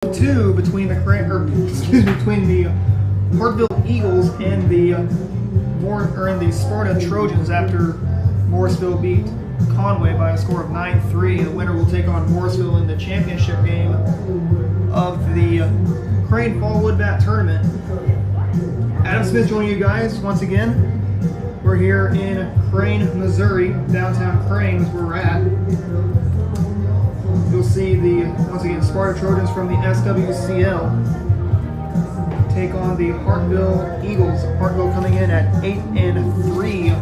2 between the Hartville Eagles and the Sparta Trojans after Morrisville beat Conway by a score of 9-3. The winner will take on Morrisville in the championship game of the Crane Fall Wood Bat Tournament. Adam Smith joining you guys once again. We're here in Crane, Missouri, downtown Crane is where we're at. You'll see once again, Sparta Trojans from the SWCL take on the Hartville Eagles. Hartville coming in at 8-3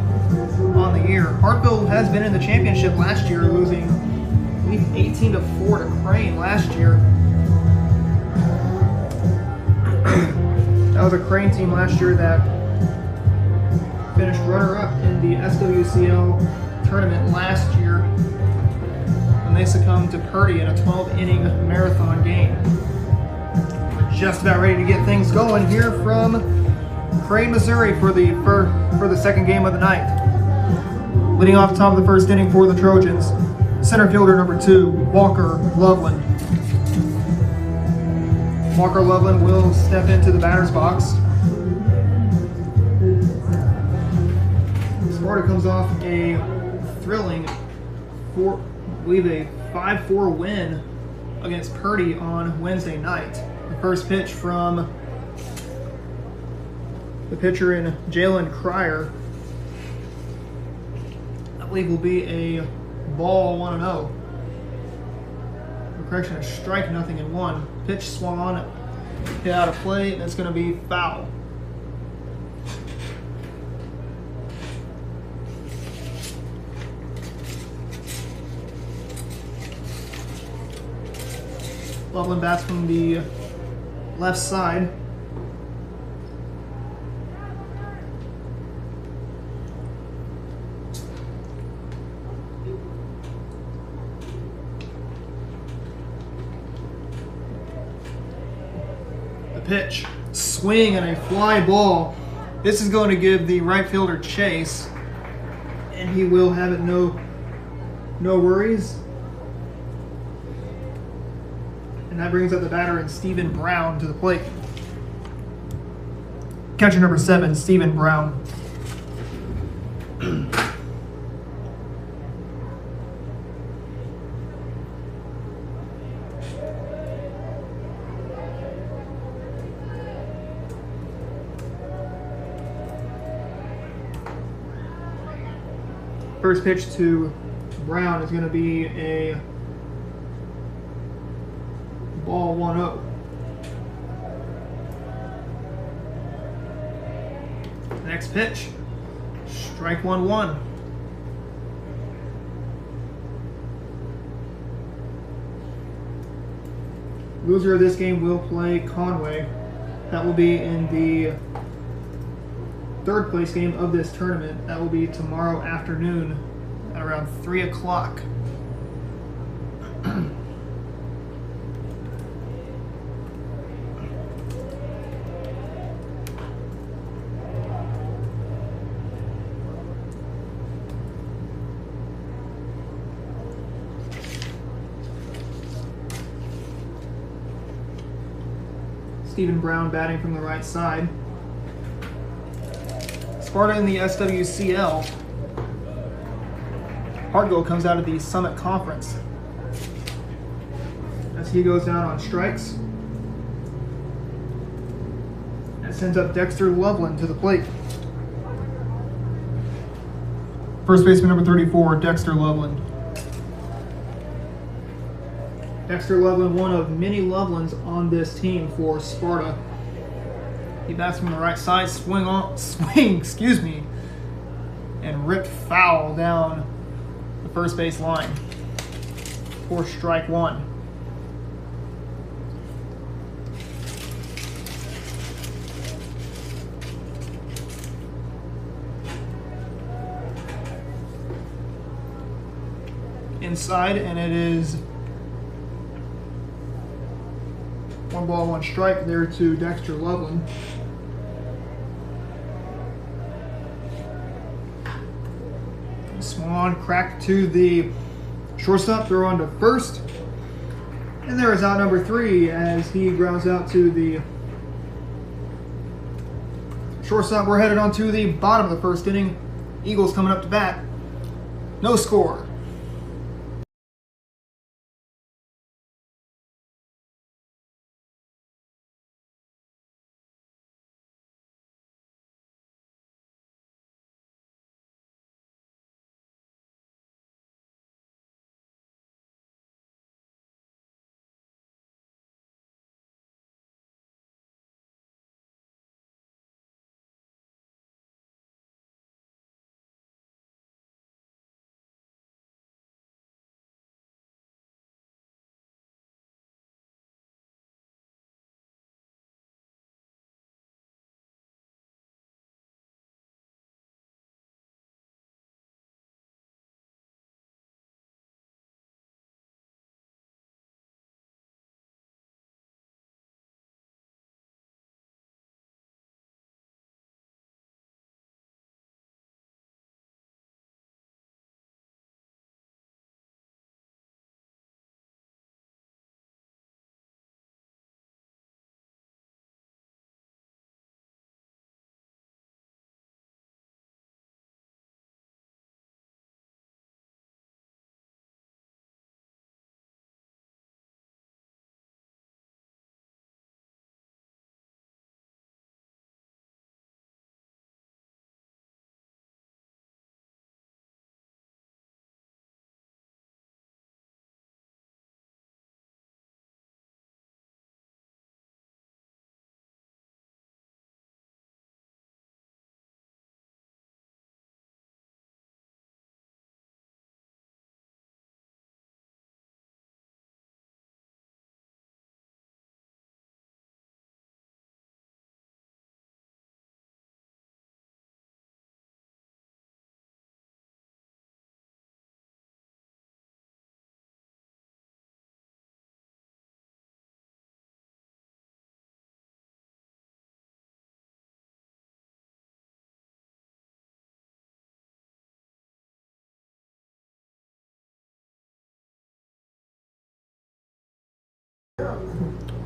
on the year. Hartville has been in the championship last year, losing, I believe, 18-4 to Crane last year. That was a Crane team last year that finished runner-up in the SWCL tournament last year when they succumbed to Purdy in a 12-inning marathon game. We're just about ready to get things going here from Crane, Missouri for the second game of the night. Leading off top of the first inning for the Trojans, center fielder number 2, Walker Loveland. Walker Loveland will step into the batter's box. Sparta comes off a thrilling 5-4 win against Purdy on Wednesday night. The first pitch from the pitcher in Jalen Cryer, I believe, will be a ball 1-0. Correction, a strike, 0-1. Pitch swung on it, hit out of play, and it's going to be foul. Loveland bats from the left side. The pitch, swing, and a fly ball. This is going to give the right fielder chase, and he will have it no worries. And that brings up the batter in Stephen Brown to the plate. Catcher number 7, Stephen Brown. First pitch to Brown is going to be a ball 1-0. Next pitch, strike 1-1. Loser of this game will play Conway. That will be in the third place game of this tournament. That will be tomorrow afternoon at around 3 o'clock. Stephen Brown batting from the right side. Sparta in the SWCL. Hartville comes out of the Summit Conference. As he goes down on strikes. That sends up Dexter Loveland to the plate. First baseman number 34, Dexter Loveland. Dexter Loveland, one of many Lovelands on this team for Sparta. He bats from the right side, swing, and ripped foul down the first base line for strike 1. Inside, and it is 1 ball, 1 strike there to Dexter Loveland. Swan cracked to the shortstop, throw on to first. And there is out number 3 as he grounds out to the shortstop. We're headed on to the bottom of the first inning. Eagles coming up to bat. No score.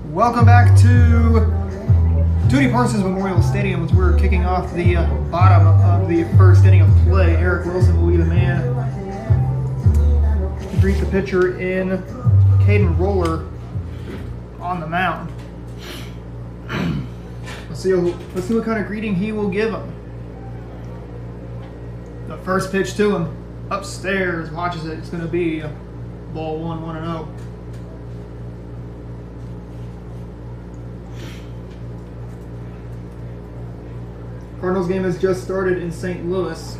Welcome back to Tootie Parsons Memorial Stadium as we're kicking off the bottom of the first inning of play. Eric Wilson will be the man to greet the pitcher in Caden Roller on the mound. Let's see what kind of greeting he will give him. The first pitch to him, upstairs, watches it. It's going to be ball 1-0. Cardinals game has just started in St. Louis.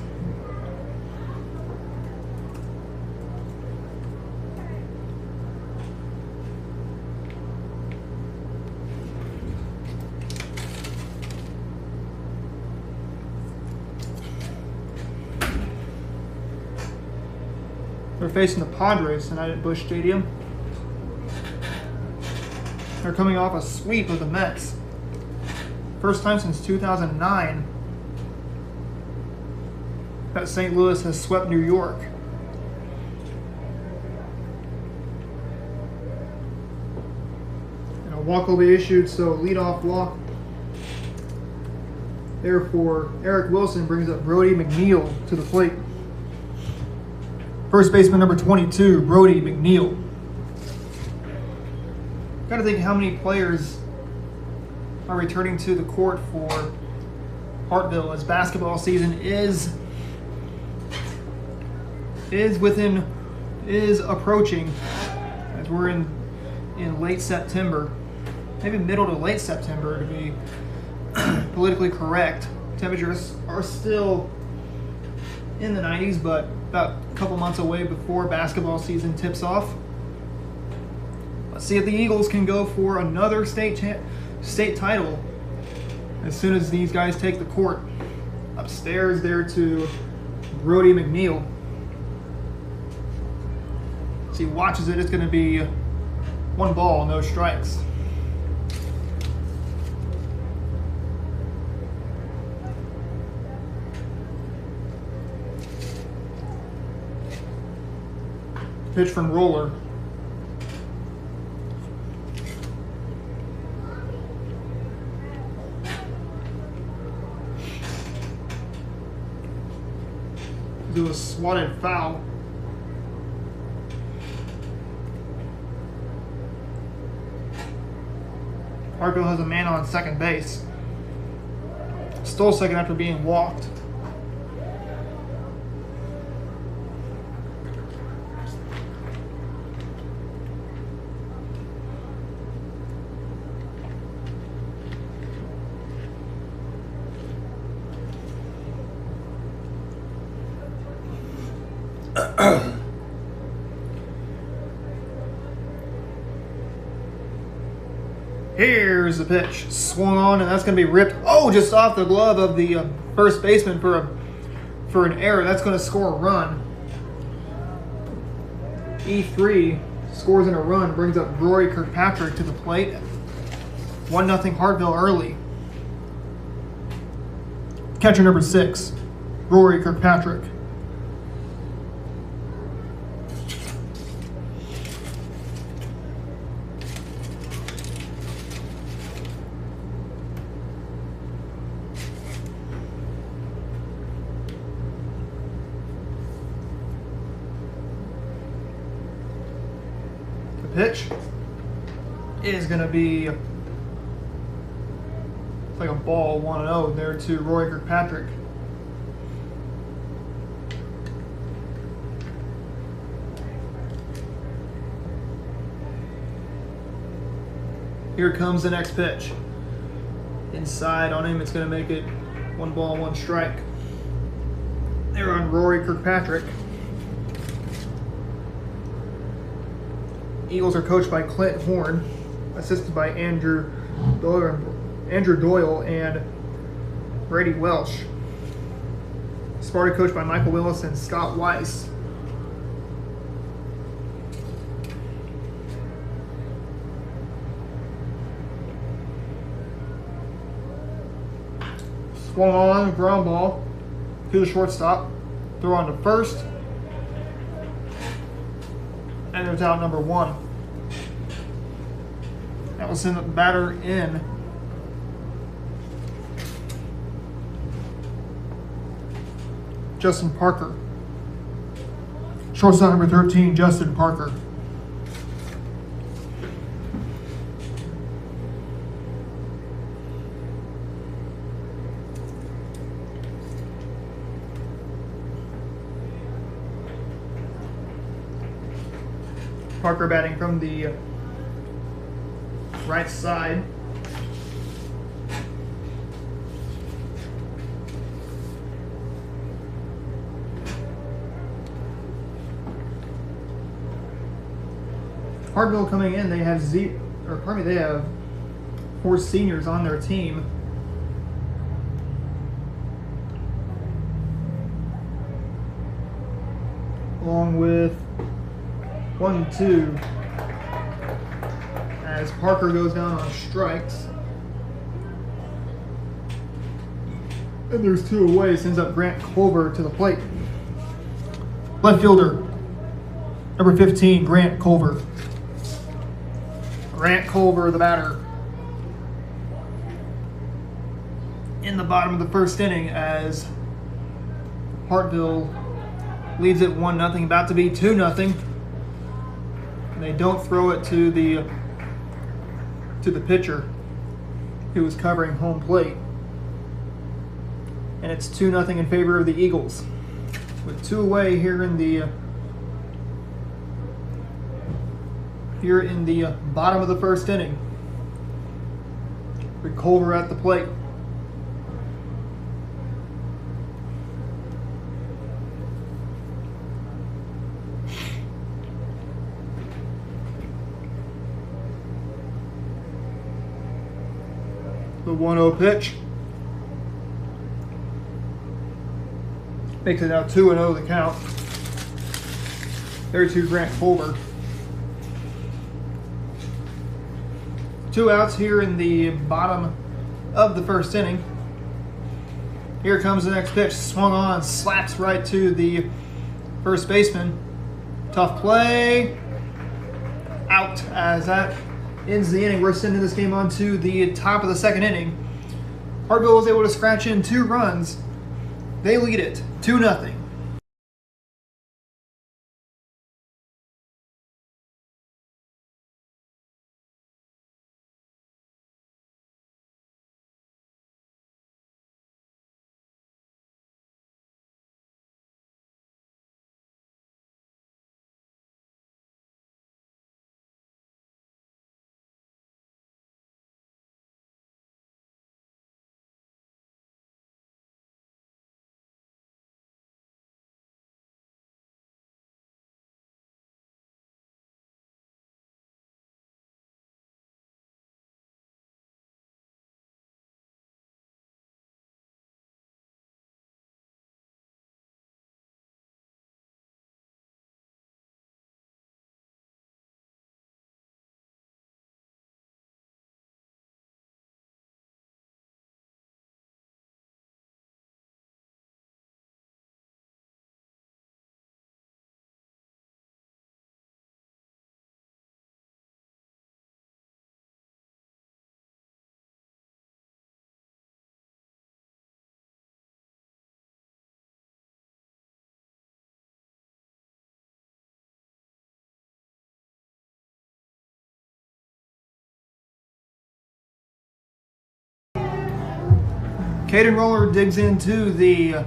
They're facing the Padres tonight at Busch Stadium. They're coming off a sweep of the Mets. First time since 2009 that St. Louis has swept New York. And a walk will be issued, so leadoff walk. Therefore, Eric Wilson brings up Brody McNeil to the plate. First baseman number 22, Brody McNeil. Got to think how many players are returning to the court for Hartville as basketball season is approaching, as we're in late September, maybe middle to late September to be politically correct. Temperatures are still in the 90s, but about a couple months away before basketball season tips off. Let's see if the Eagles can go for another state title as soon as these guys take the court. Upstairs there to Brody McNeil. As he watches it, it's going to be 1 ball, no strikes. Pitch from Roller. do a swatted foul. Hartville has a man on second base. Stole second after being walked. Here's the pitch. Swung on, and that's going to be ripped. Oh, just off the glove of the first baseman for an error. That's going to score a run. E3 scores in a run, brings up Rory Kirkpatrick to the plate. 1-0 Hartville early. Catcher number 6, Rory Kirkpatrick. Pitch is going to be like a ball 1-0 there to Roy Kirkpatrick. Here comes the next pitch. Inside on him, it's going to make it 1 ball, 1 strike. There on Rory Kirkpatrick. Eagles are coached by Clint Horn, assisted by Andrew Doyle and Brady Welsh. Sparta coached by Michael Willis and Scott Weiss. Swung on, ground ball to the shortstop. Throw on to first. And there's out number 1. That will send the batter in. Justin Parker. Shortstop number 13, Justin Parker. Parker batting from the right side. Hartville coming in, they have they have 4 seniors on their team. Along with 1-2 as Parker goes down on strikes. And there's 2 away, sends up Grant Culver to the plate. Left fielder, number 15, Grant Culver. Grant Culver, the batter. In the bottom of the first inning as Hartville leads it 1-0, about to be 2-0. They don't throw it to the pitcher who was covering home plate. And it's 2-0 in favor of the Eagles. With 2 away here in the bottom of the first inning. With Culver at the plate. The 1-0 pitch. Makes it now 2-0 the count. There to Grant Culver. 2 outs here in the bottom of the first inning. Here comes the next pitch. Swung on, slaps right to the first baseman. Tough play. Out as that ends the inning. We're sending this game on to the top of the second inning. Hartville was able to scratch in 2 runs. They lead it 2-0. Caden Roller digs into the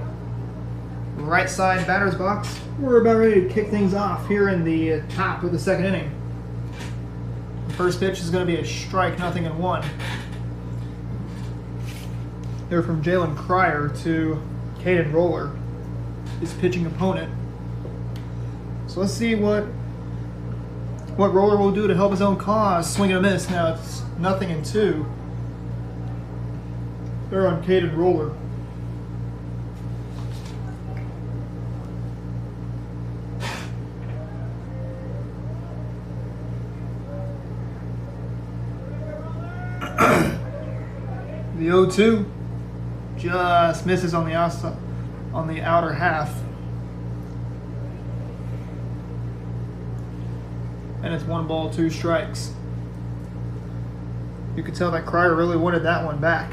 right side batter's box. We're about ready to kick things off here in the top of the second inning. The first pitch is going to be a strike, 0-1. Here from Jalen Cryer to Caden Roller, his pitching opponent. So let's see what Roller will do to help his own cause. Swing and a miss. Now it's 0-2. They're on Caden Roller. The 0-2 just misses on the outside, on the outer half. And it's 1 ball, 2 strikes. You could tell that Cryer really wanted that one back.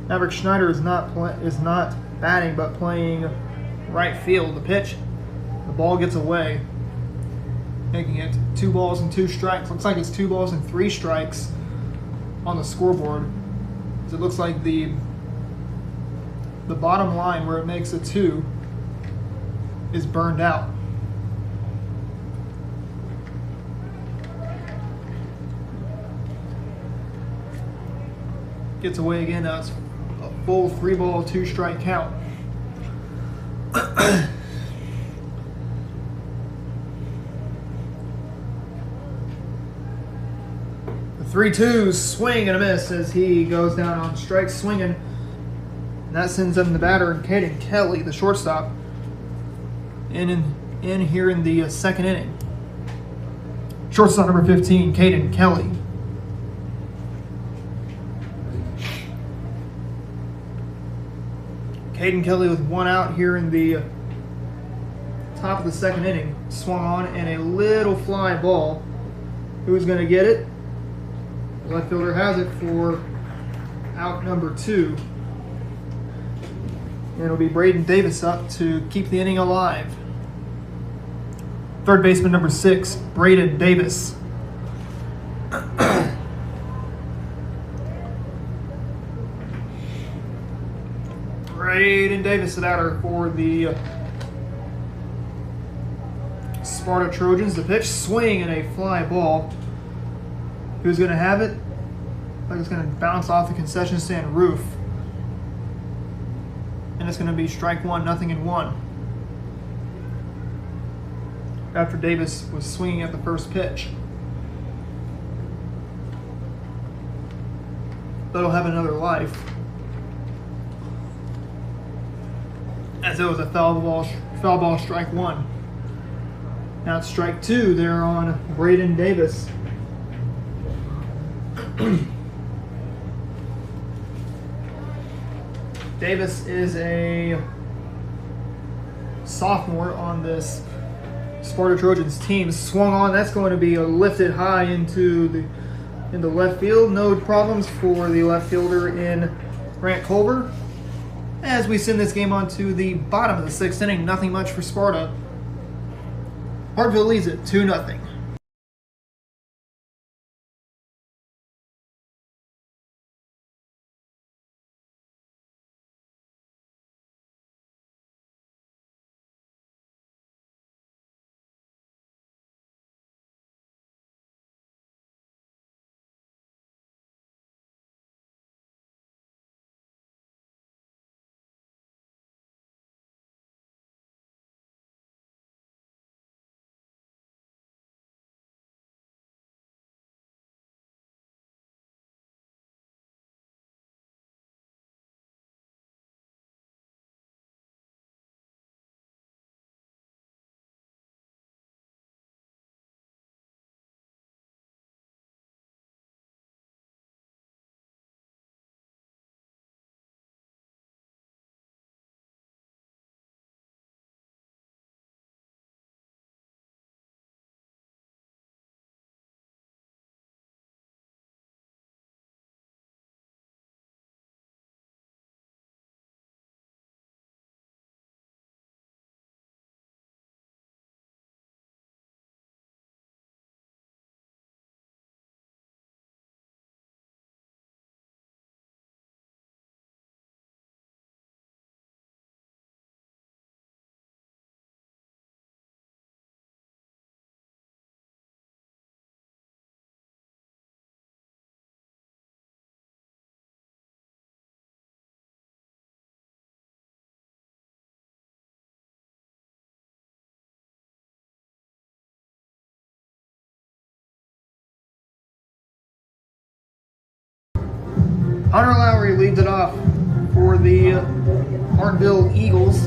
Maverick Schneider is not batting, but playing right field. The pitch, the ball gets away, making it 2 balls and 2 strikes. Looks like it's 2 balls and 3 strikes on the scoreboard. It looks like the bottom line where it makes a 2 is burned out. Gets away again. Now it's a full 3 ball, 2 strike count. The 3-2 swing and a miss as he goes down on strikes swinging. And that sends him the batter and Caden Kelly, the shortstop, in here in the second inning. Shortstop number 15, Caden Kelly. Caden Kelly with 1 out here in the top of the second inning. Swung on and a little fly ball. Who's going to get it? The left fielder has it for out number 2. And it'll be Braden Davis up to keep the inning alive. Third baseman number 6, Braden Davis. Braden Davis, the batter for the Sparta Trojans. The pitch, swing and a fly ball. Who's going to have it? Like it's going to bounce off the concession stand roof. And it's going to be strike 1, 0-1. After Davis was swinging at the first pitch. But it'll have another life, as it was a foul ball, strike 1. Now it's strike 2 there on Braden Davis. Davis is a sophomore on this Sparta Trojans team. Swung on, that's going to be lifted high into left field. No problems for the left fielder in Grant Culver. As we send this game on to the bottom of the 6th inning, nothing much for Sparta. Hartville leads it 2-0. Hunter Lowry leads it off for the Hartville Eagles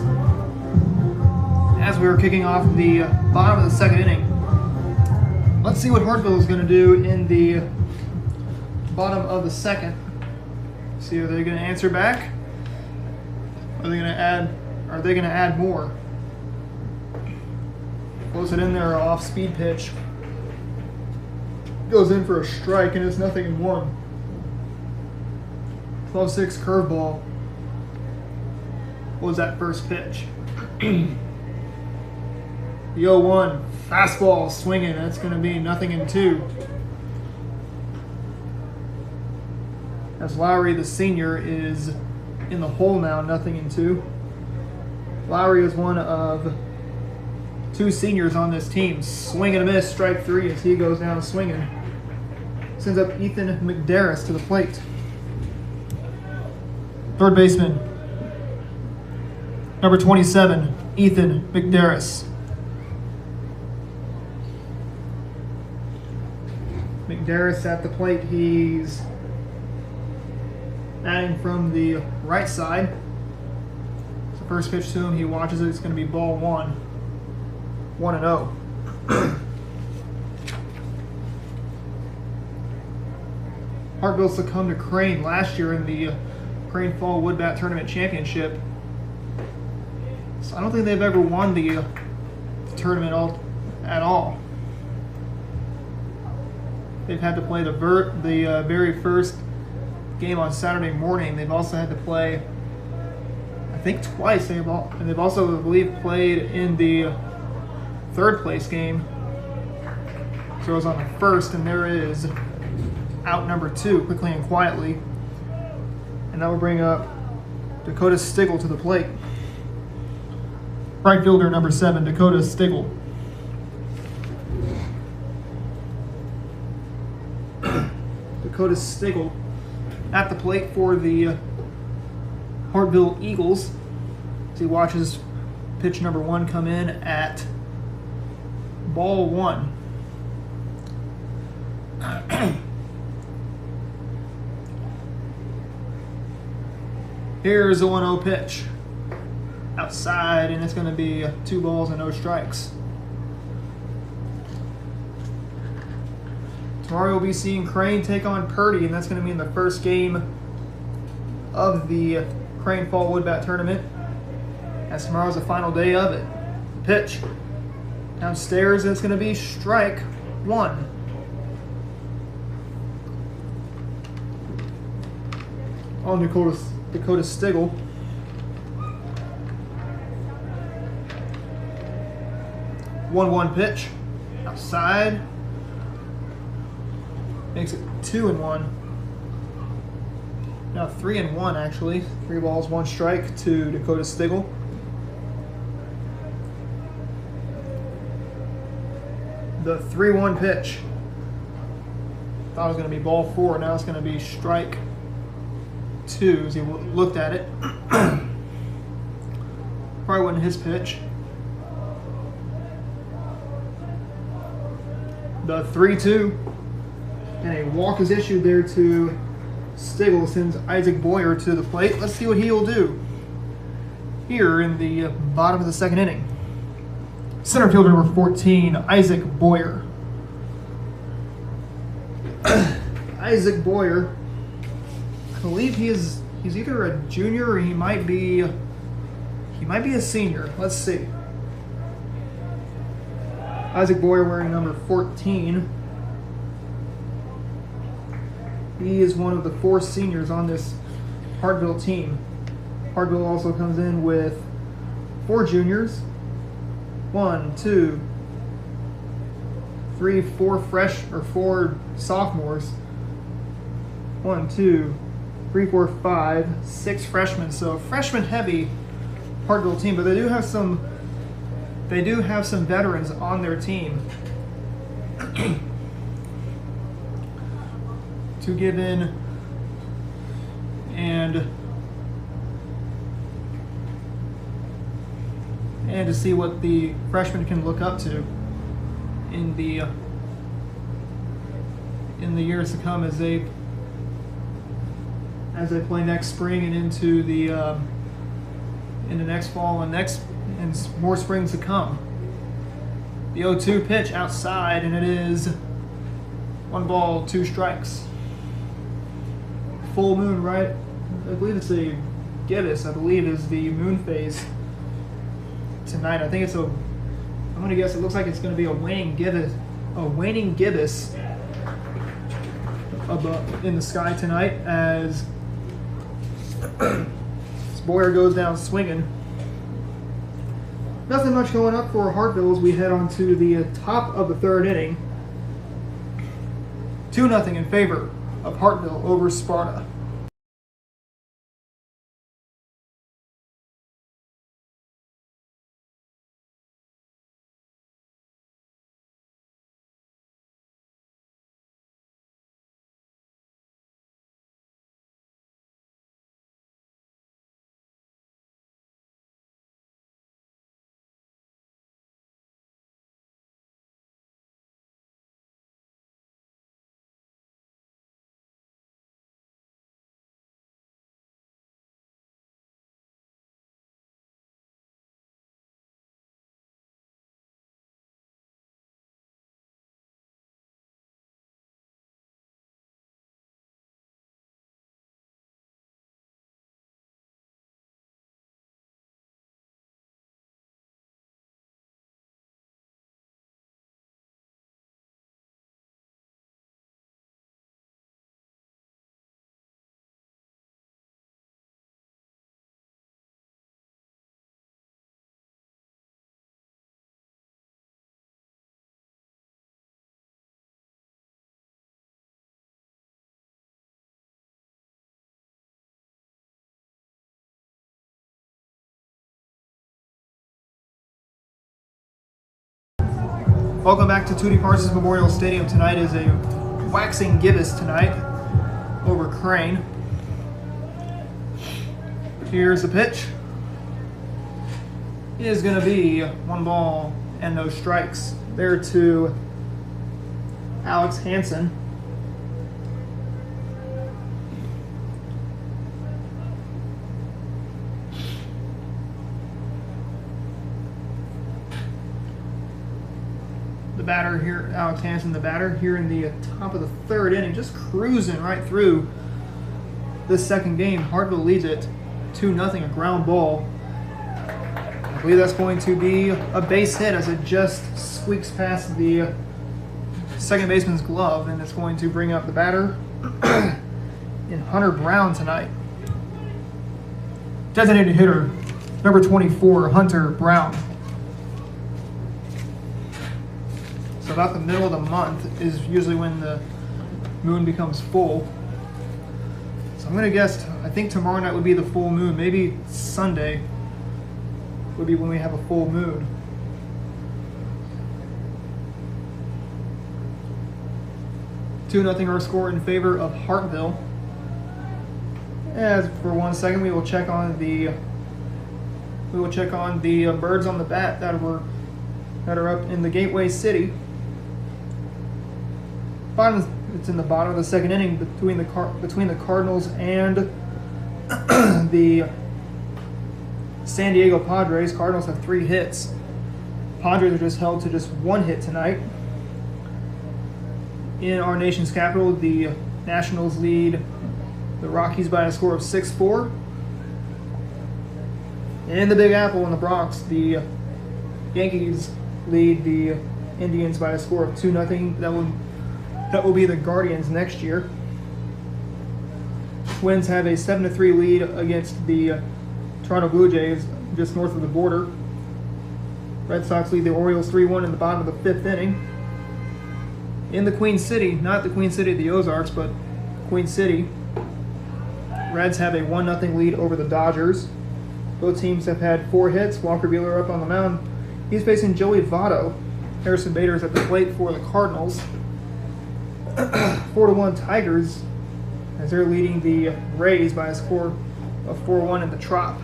as we were kicking off the bottom of the second inning. Let's see what Hartville is going to do in the bottom of the second. See, are they going to answer back? Are they going to add more? Close it in there, off speed pitch. Goes in for a strike, and it's 0-1. 12-6 curveball was that first pitch. The 0-1 fastball swinging. That's going to be 0-2. As Lowry, the senior, is in the hole now, 0-2. Lowry is one of 2 seniors on this team. Swing and a miss, strike 3 as he goes down swinging. Sends up Ethan McDarris to the plate. Third baseman, number 27, Ethan McDarris. McDarris at the plate. He's batting from the right side. It's the first pitch to him. He watches it. It's going to be ball 1. 1-0. Hartville succumbed to Crane last year in the Crane Fall Woodbat Tournament Championship. So I don't think they've ever won the tournament at all. They've had to play the very first game on Saturday morning. They've also had to play, I think, twice. And they've also, I believe, played in the third place game. So it was on the first, and there is out number 2, quickly and quietly. And that will bring up Dakota Stiggle to the plate. Right fielder number 7, Dakota Stiggle. Dakota Stiggle at the plate for the Hartville Eagles. As he watches pitch number 1 come in at ball 1. Here's a 1-0 pitch. Outside, and it's going to be 2 balls and no strikes. Tomorrow we'll be seeing Crane take on Purdy, and that's going to be in the first game of the Crane Fall Woodbat Tournament, as tomorrow's the final day of it. Pitch downstairs, and it's going to be strike 1. On Dakota Stiggle. One pitch outside, makes it 2-1. Now 3-1 actually. 3 balls, 1 strike to Dakota Stiggle. The 3-1 pitch. Thought it was going to be ball 4. Now it's going to be strike 2 as he looked at it. Probably wasn't his pitch. The 3-2, and a walk is issued there to Stiggle. Sends Isaac Boyer to the plate. Let's see what he'll do here in the bottom of the second inning. Center fielder number 14, Isaac Boyer. Isaac Boyer, I believe he's either a junior or he might be a senior. Let's see. Isaac Boyer wearing number 14. He is one of the 4 seniors on this Hartville team. Hartville also comes in with 4 juniors. 1, 2, 3, 4 4 sophomores. 1, 2, 3, 4, 5, 6 freshmen. So freshman heavy Hartville team, but they do have some veterans on their team to give in and to see what the freshmen can look up to in the years to come as they as they play next spring and into the next fall and more springs to come. The 0-2 pitch outside, and it is 1 ball, 2 strikes. Full moon, right? I believe it's a gibbous. I believe is the moon phase tonight. I think it's I'm gonna guess it looks like it's gonna be a waning gibbous above in the sky tonight as Boyer goes down swinging. Nothing much going up for Hartville as we head on to the top of the 3rd inning. 2-0 in favor of Hartville over Sparta. Welcome back to Tootie Parsons Memorial Stadium. Tonight is a waxing gibbous tonight over Crane. Here's the pitch. It is going to be 1 ball and no strikes. There to Alex Hansen. The batter here, Alex Hansen, the batter here in the top of the 3rd inning, just cruising right through this 2nd game. Hartville leads it 2-0, a ground ball. I believe that's going to be a base hit as it just squeaks past the second baseman's glove, and it's going to bring up the batter in Hunter Brown tonight. Designated hitter, number 24, Hunter Brown. So about the middle of the month is usually when the moon becomes full. So I'm gonna guess, I think tomorrow night would be the full moon. Maybe Sunday would be when we have a full moon. Two nothing our score in favor of Hartville. As for 1 second, we will check on the birds on the bat that are up in the Gateway City. It's in the bottom of the 2nd inning between the Cardinals and the San Diego Padres. Cardinals have 3 hits. Padres are just held to just 1 hit tonight. In our nation's capital, the Nationals lead the Rockies by a score of 6-4. In the Big Apple in the Bronx, the Yankees lead the Indians by a score of 2-0. That will be the Guardians next year. Twins have a 7-3 lead against the Toronto Blue Jays just north of the border. Red Sox lead the Orioles 3-1 in the bottom of the 5th inning. In the Queen City, not the Queen City of the Ozarks, but Queen City, Reds have a 1-0 lead over the Dodgers. Both teams have had 4 hits. Walker Buehler up on the mound. He's facing Joey Votto. Harrison Bader is at the plate for the Cardinals. 4-1 Tigers as they're leading the Rays by a score of 4-1 in the Trop.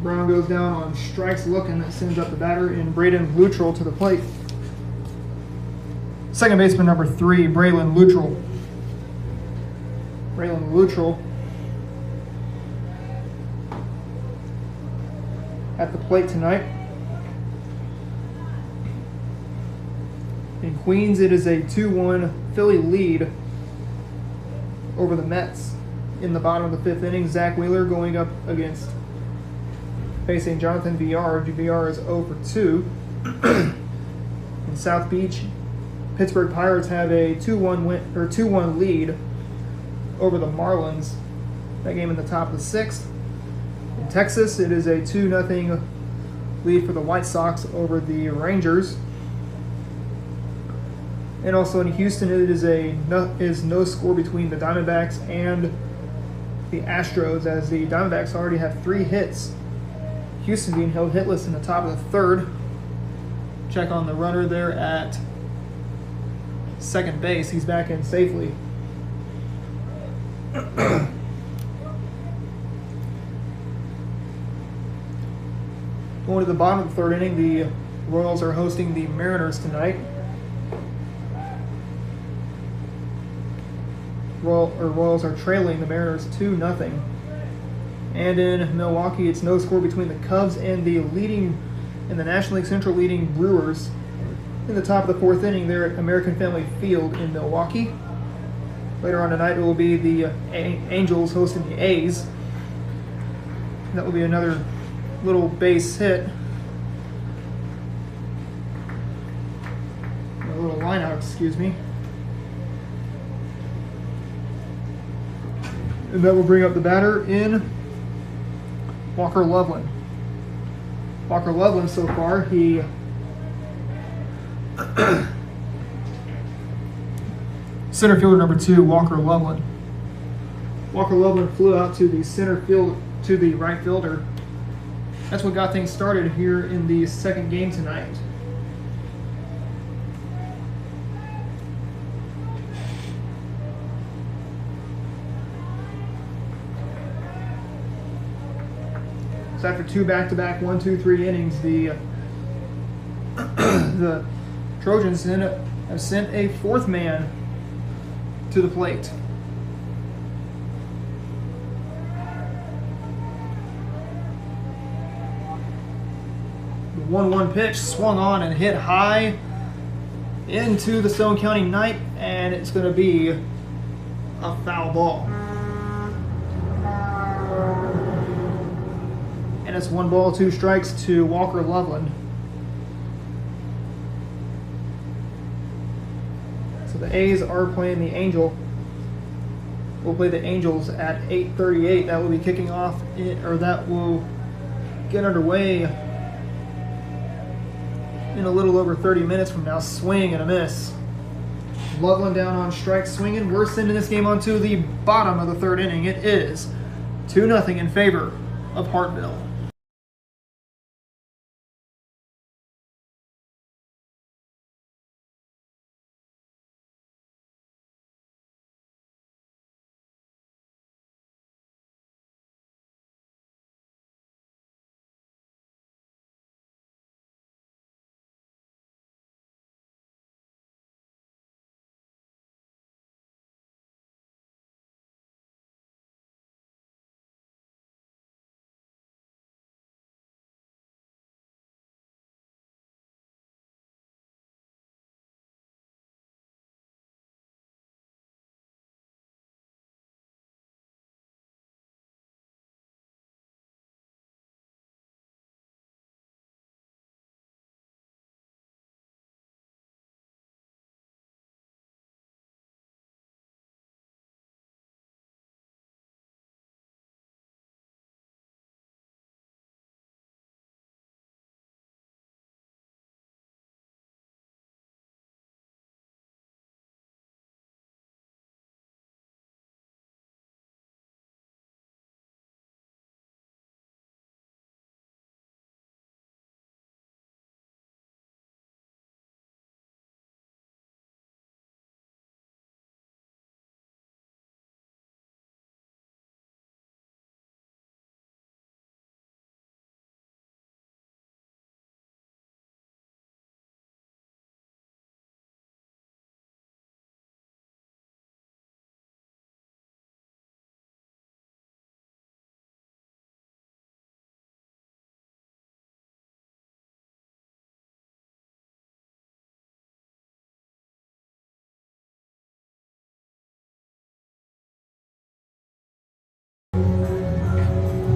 Brown goes down on strikes looking. That sends up the batter in Braden Luttrell to the plate. Second baseman number 3, Braylon Luttrell. Braylon Luttrell at the plate tonight. In Queens, it is a 2-1 Philly lead over the Mets. In the bottom of the 5th inning, Zach Wheeler going up against facing Jonathan Villar. Villar is 0 for 2. In South Beach, Pittsburgh Pirates have a 2-1 lead over the Marlins. That game in the top of the 6th. In Texas, it is a 2-0 lead for the White Sox over the Rangers. And also in Houston, it is no score between the Diamondbacks and the Astros, as the Diamondbacks already have 3 hits. Houston being held hitless in the top of the 3rd. Check on the runner there at second base. He's back in safely. Going to the bottom of the 3rd inning, the Royals are hosting the Mariners tonight. Royals are trailing the Mariners 2-0. And in Milwaukee, it's no score between the Cubs and the National League Central leading Brewers. In the top of the 4th inning, they're at American Family Field in Milwaukee. Later on tonight, it will be the Angels hosting the A's. That will be another little base hit. A little line out, excuse me. And that will bring up the batter in Walker Loveland. Walker Loveland, so far, he center fielder number 2, Walker Loveland. Walker Loveland flew out to the center field to the right fielder. That's what got things started here in the 2nd game tonight. So after 2 back-to-back 1-2-3 innings, the Trojans have sent a 4th man to the plate. The 1-1 pitch swung on and hit high into the Stone County night, and it's going to be a foul ball. And it's 1 ball, 2 strikes to Walker Loveland. So the A's are playing the Angel. We'll play the Angels at 8:38. That will be kicking off, that will get underway in a little over 30 minutes from now. Swing and a miss. Loveland down on strike, swinging. We're sending this game on to the bottom of the 3rd inning. It is 2-0 in favor of Hartville.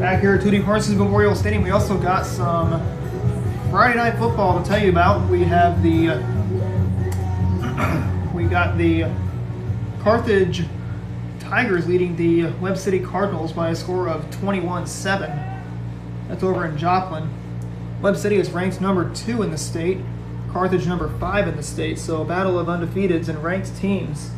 Back here at Tootie Parsons Memorial Stadium, we also got some Friday night football to tell you about. We have the we got the Carthage Tigers leading the Webb City Cardinals by a score of 21-7. That's over in Joplin. Webb City is ranked number 2 in the state, Carthage number 5 in the state, so a battle of undefeateds and ranked teams.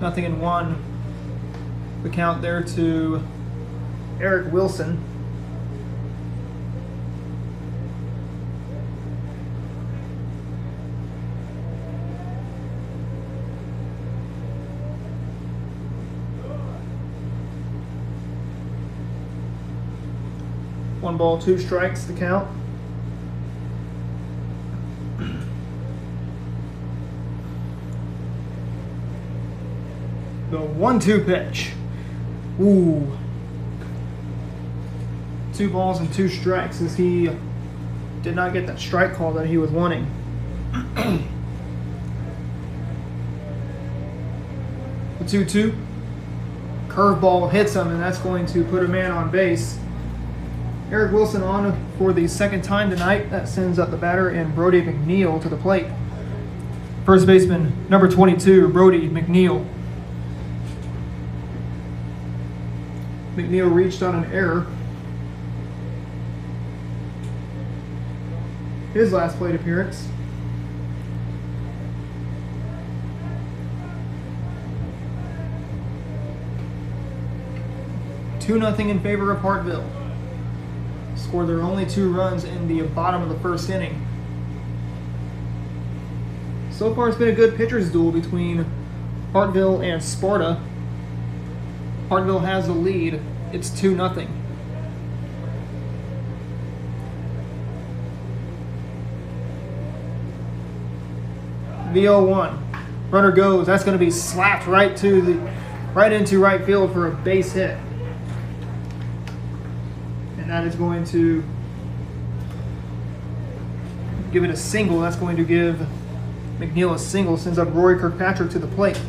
Nothing in one. The count there to Eric Wilson. One ball, 2 strikes to count. The 1-2 pitch. Ooh. 2 balls and 2 strikes as he did not get that strike call that he was wanting. The 2-2. Curveball hits him, and that's going to put a man on base. Eric Wilson on for the second time tonight. That sends up the batter and Brody McNeil to the plate. First baseman, number 22, Brody McNeil. McNeil reached on an error. His last plate appearance. Two 2-0 in favor of Hartville. Scored their only 2 runs in the bottom of the first inning. So far it's been a good pitcher's duel between Hartville and Sparta. Hartville has the lead. It's 2-0. The 0-1. Runner goes. That's going to be slapped right into right field for a base hit. And that is going to give it a single. That's going to give McNeil a single. Sends up Rory Kirkpatrick to the plate.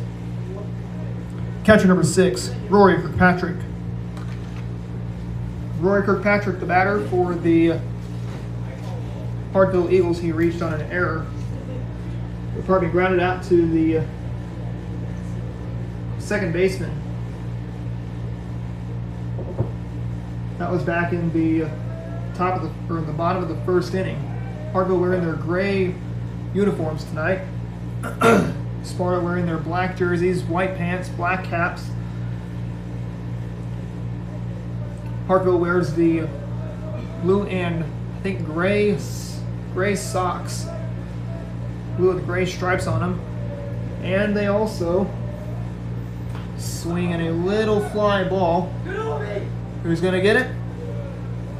Catcher number 6, Rory Kirkpatrick. Rory Kirkpatrick, the batter for the Hartville Eagles. He reached on an error. It'll probably grounded out to the second baseman. That was back in the the bottom of the first inning. Hartville wearing their gray uniforms tonight. Sparta wearing their black jerseys, white pants, black caps. Hartville wears the blue and I think gray socks. Blue with gray stripes on them. And they also swing in a little fly ball. Who's going to get it?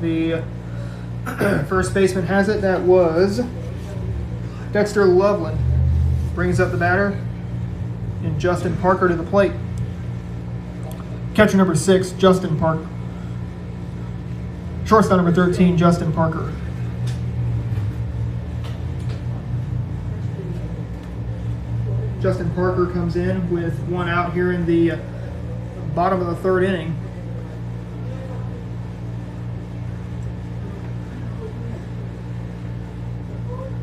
The first baseman has it. That was Dexter Loveland. Brings up the batter and Justin Parker to the plate. Catcher number 6, Justin Parker. Shortstop number 13, Justin Parker. Justin Parker comes in with 1 out here in the bottom of the third inning.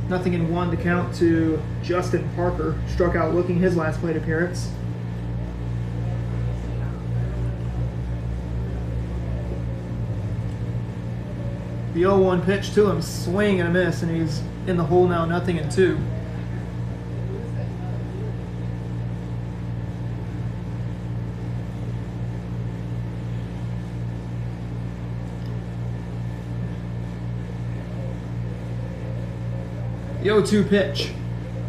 Nothing in 1 to count to Justin Parker. Struck out looking his last plate appearance. The 0-1 pitch to him, swing and a miss, and he's in the hole now, 0-2. The 0-2 pitch.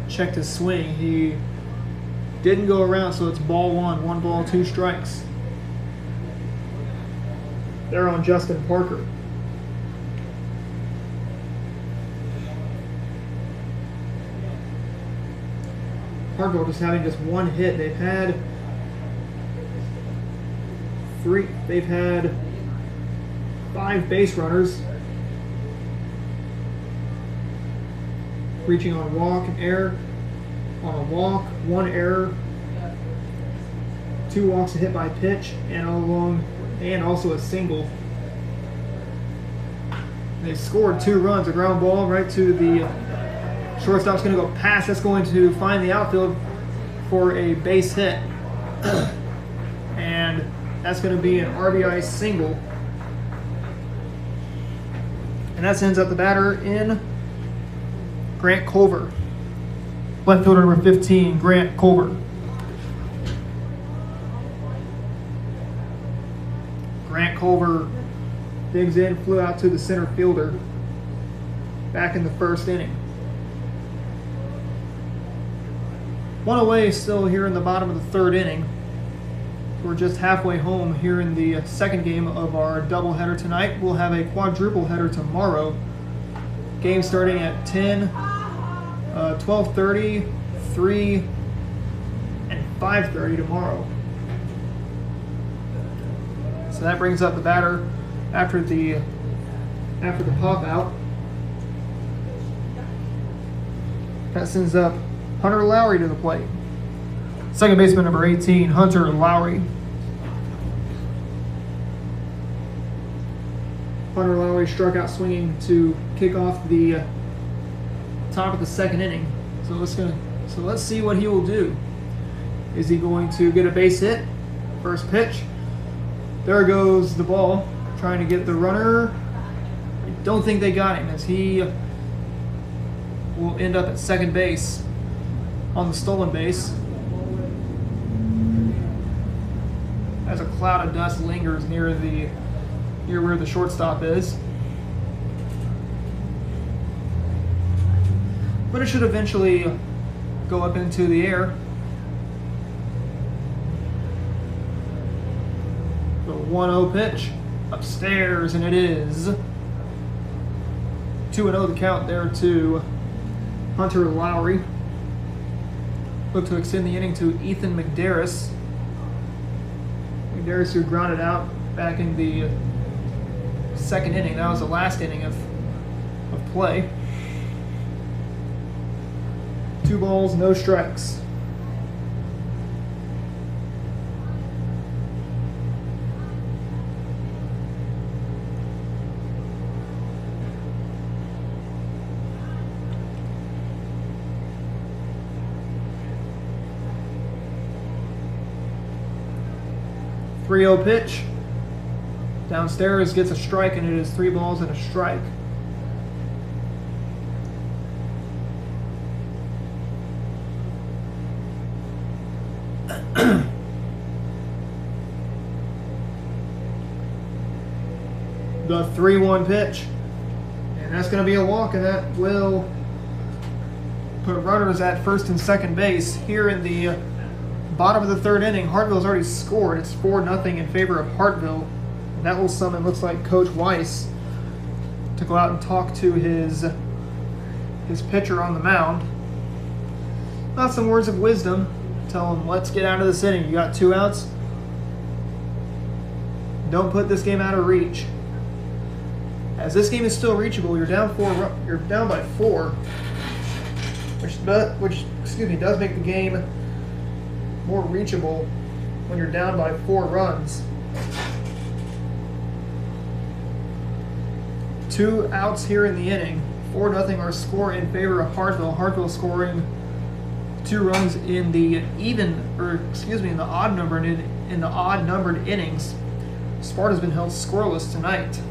Checked his swing. He didn't go around, so it's ball 1. 1 ball, 2 strikes. They're on Justin Parker. Hartville just having just 1 hit. They've had 5 base runners. Reaching on walk and error. on a walk, 1 error, 2 walks, a hit by pitch, and also a single. They scored 2 runs, a ground ball right to the shortstop's going to go past. That's going to find the outfield for a base hit. And that's going to be an RBI single. And that sends up the batter in Grant Culver. Left fielder number 15, Grant Culver. Grant Culver digs in, flew out to the center fielder back in the first inning. 1 away still here in the bottom of the 3rd inning. We're just halfway home here in the second game of our doubleheader tonight. We'll have a quadruple header tomorrow. Game starting at 10, 12:30, 3, and 5:30 tomorrow. So that brings up the batter after the pop out. That sends up Hunter Lowry to the plate. Second baseman number 18, Hunter Lowry. Hunter Lowry struck out swinging to kick off the top of the 2nd inning. So let's see what he will do. Is he going to get a base hit? First pitch. There goes the ball, trying to get the runner. I don't think they got him, as he will end up at second base on the stolen base, as a cloud of dust lingers near where the shortstop is. But it should eventually go up into the air. The 1-0 pitch upstairs, and it is 2-0 the count there to Hunter Lowry. Look to extend the inning to Ethan McDarris. McDarris, who grounded out back in the 2nd inning. That was the last inning of play. 2 balls, no strikes. .30 pitch. Downstairs, gets a strike, and it is 3 balls and a strike. The 3-1 pitch. And that's going to be a walk, and that will put runners at first and second base here in the bottom of the 3rd inning. Hartville's already scored. It's 4-0 in favor of Hartville. And that will summon, looks like, Coach Weiss to go out and talk to his pitcher on the mound. Not some words of wisdom. Tell him, let's get out of this inning. You got 2 outs. Don't put this game out of reach. As this game is still reachable, you're down by 4, which does make the game more reachable when you're down by 4 runs. 2 outs here in the inning. 4-0 our score in favor of Hartville. Hartville scoring 2 runs in the odd numbered innings. Sparta's been held scoreless tonight.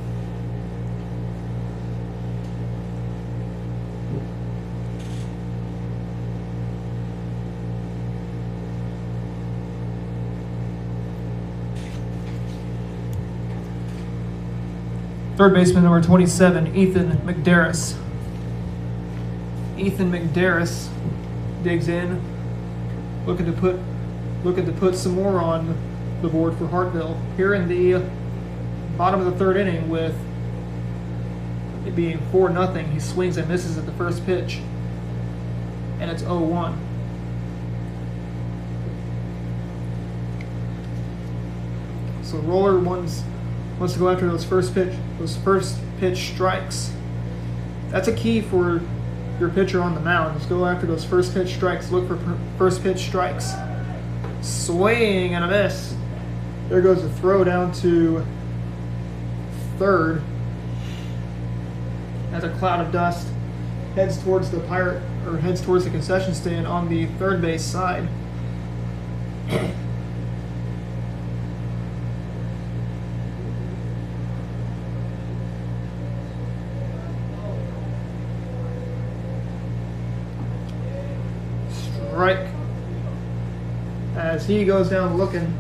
Third baseman number 27, Ethan McDarris. Ethan McDarris digs in, looking to put some more on the board for Hartville here in the bottom of the 3rd inning, with it being 4-0. He swings and misses at the first pitch, and it's 0-1. So Roller wants to go after those first pitch strikes. That's a key for your pitcher on the mound. Just go after those first pitch strikes. Look for first pitch strikes. Swing and a miss. There goes the throw down to third as a cloud of dust heads towards the concession stand on the third base side. Strike as he goes down looking.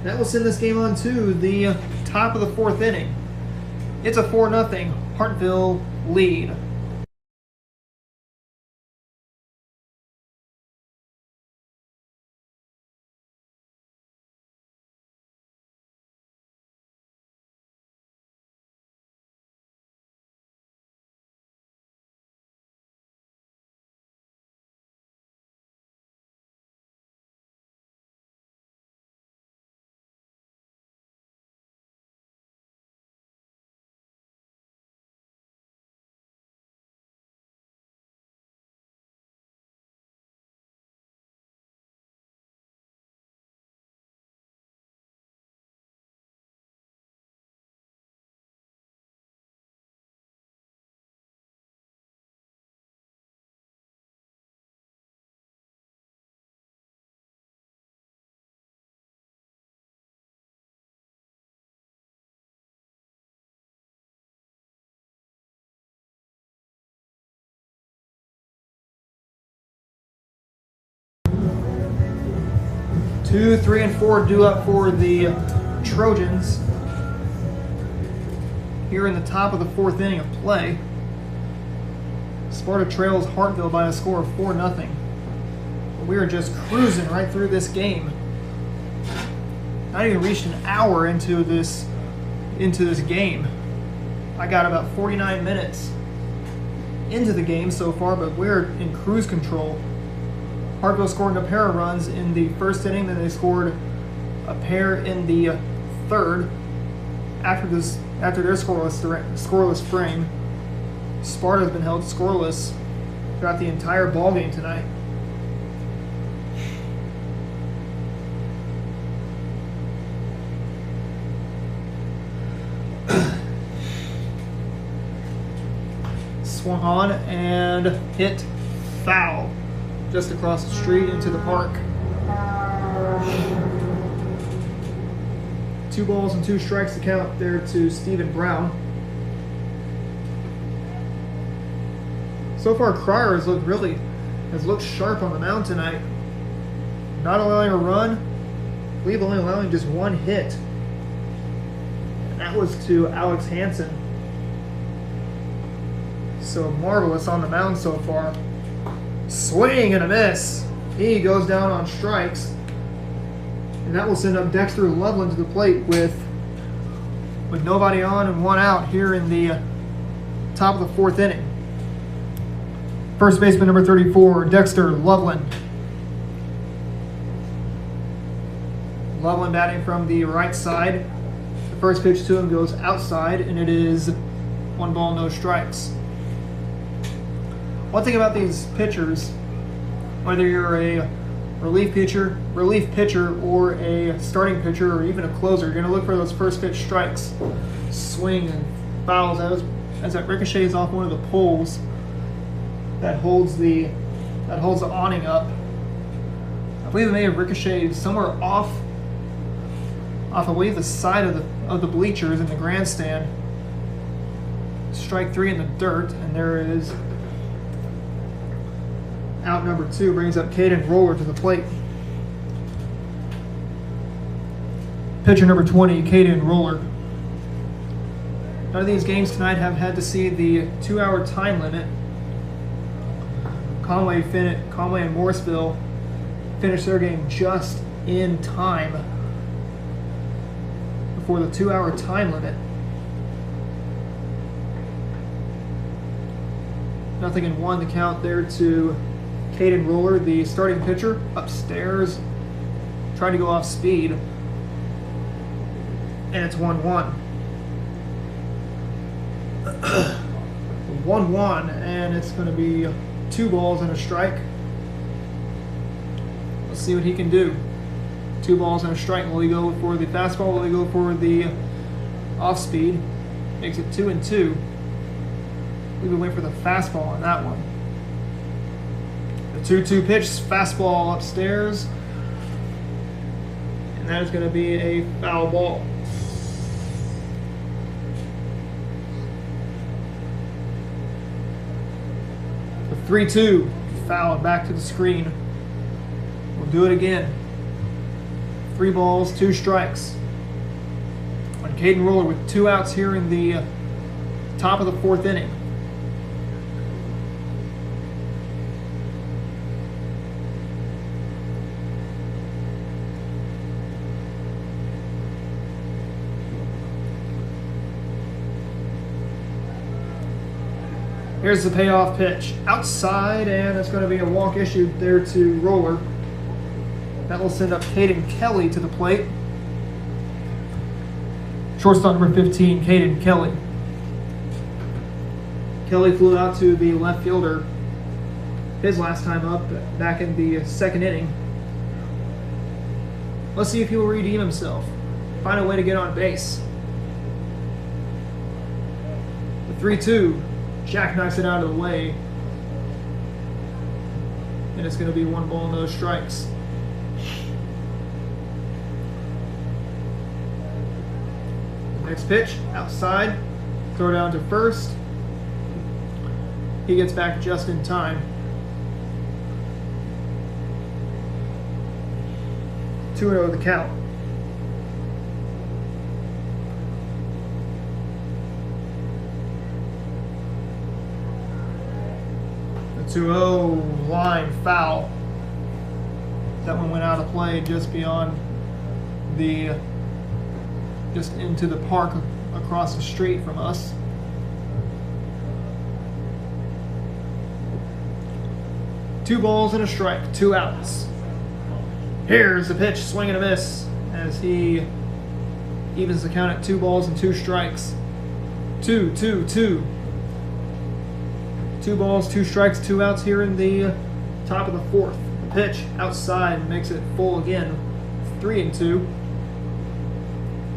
That will send this game on to the top of the fourth inning. It's a 4-0 Hartville lead. Two, 3, and 4 due up for the Trojans here in the top of the fourth inning of play. Sparta trails Hartville by a score of 4-0. We are just cruising right through this game. Not even reached an hour into this game. I got about 49 minutes into the game so far, but we're in cruise control. Hartville scored a pair of runs in the first inning, then they scored a pair in the third. After their scoreless frame, Sparta has been held scoreless throughout the entire ballgame tonight. Swung on and hit foul just across the street into the park. 2 balls and 2 strikes to count there to Stephen Brown. So far, Cryer has looked sharp on the mound tonight. Not allowing a run, I believe only allowing just 1 hit. And that was to Alex Hansen. So marvelous on the mound so far. Swing and a miss. He goes down on strikes. And that will send up Dexter Loveland to the plate with nobody on and 1 out here in the top of the fourth inning. First baseman number 34, Dexter Loveland. Loveland batting from the right side. The first pitch to him goes outside, and it is 1 ball, no strikes. One thing about these pitchers, whether you're a relief pitcher, or a starting pitcher, or even a closer, you're going to look for those first pitch strikes. Swing and fouls as that ricochets off one of the poles that holds the awning up. I believe it may have ricocheted somewhere off I believe the side of the bleachers in the grandstand. Strike 3 in the dirt, and there is out number 2, brings up Caden Roller to the plate. Pitcher number 20, Caden Roller. None of these games tonight have had to see the 2-hour time limit. Conway and Morrisville finished their game just in time before the 2-hour time limit. Nothing in 1 to count there to Caden Roller, the starting pitcher, upstairs, trying to go off speed, and it's 1-1. 1-1, and it's going to be 2 balls and a strike. Let's see what he can do. 2 balls and a strike. Will he go for the fastball? Will he go for the off speed? Makes it 2-2. We've been waiting for the fastball on that one. The 2-2 pitch, fastball upstairs. And that is going to be a foul ball. The 3-2, foul back to the screen. We'll do it again. 3 balls, 2 strikes. On Caden Roller with 2 outs here in the top of the 4th inning. Here's the payoff pitch. Outside, and it's going to be a walk issued there to Roller. That will send up Caden Kelly to the plate. Shortstop number 15, Caden Kelly. Kelly flew out to the left fielder his last time up back in the 2nd inning. Let's see if he will redeem himself. Find a way to get on base. The 3-2. Jack knocks it out of the way. And it's going to be 1 ball, no strikes. Next pitch, outside. Throw down to first. He gets back just in time. 2-0 the count. The 2-0 line foul. That one went out of play just beyond the, just into the park across the street from us. Two balls and a strike, 2 outs. Here's the pitch, swing and a miss, as he evens the count at 2 balls and 2 strikes. 2-2-2. 2 balls, 2 strikes, 2 outs here in the top of the 4th. The pitch outside makes it full again. 3-2.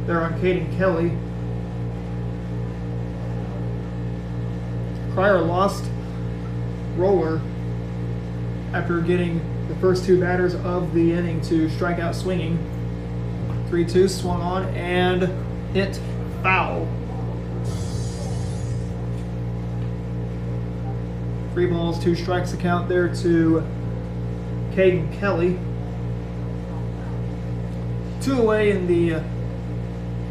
There on Caden Kelly. Cryer lost Roller after getting the first 2 batters of the inning to strike out swinging. 3-2, swung on and hit foul. 3 balls, 2 strikes, the count there to Caden Kelly. 2 away in the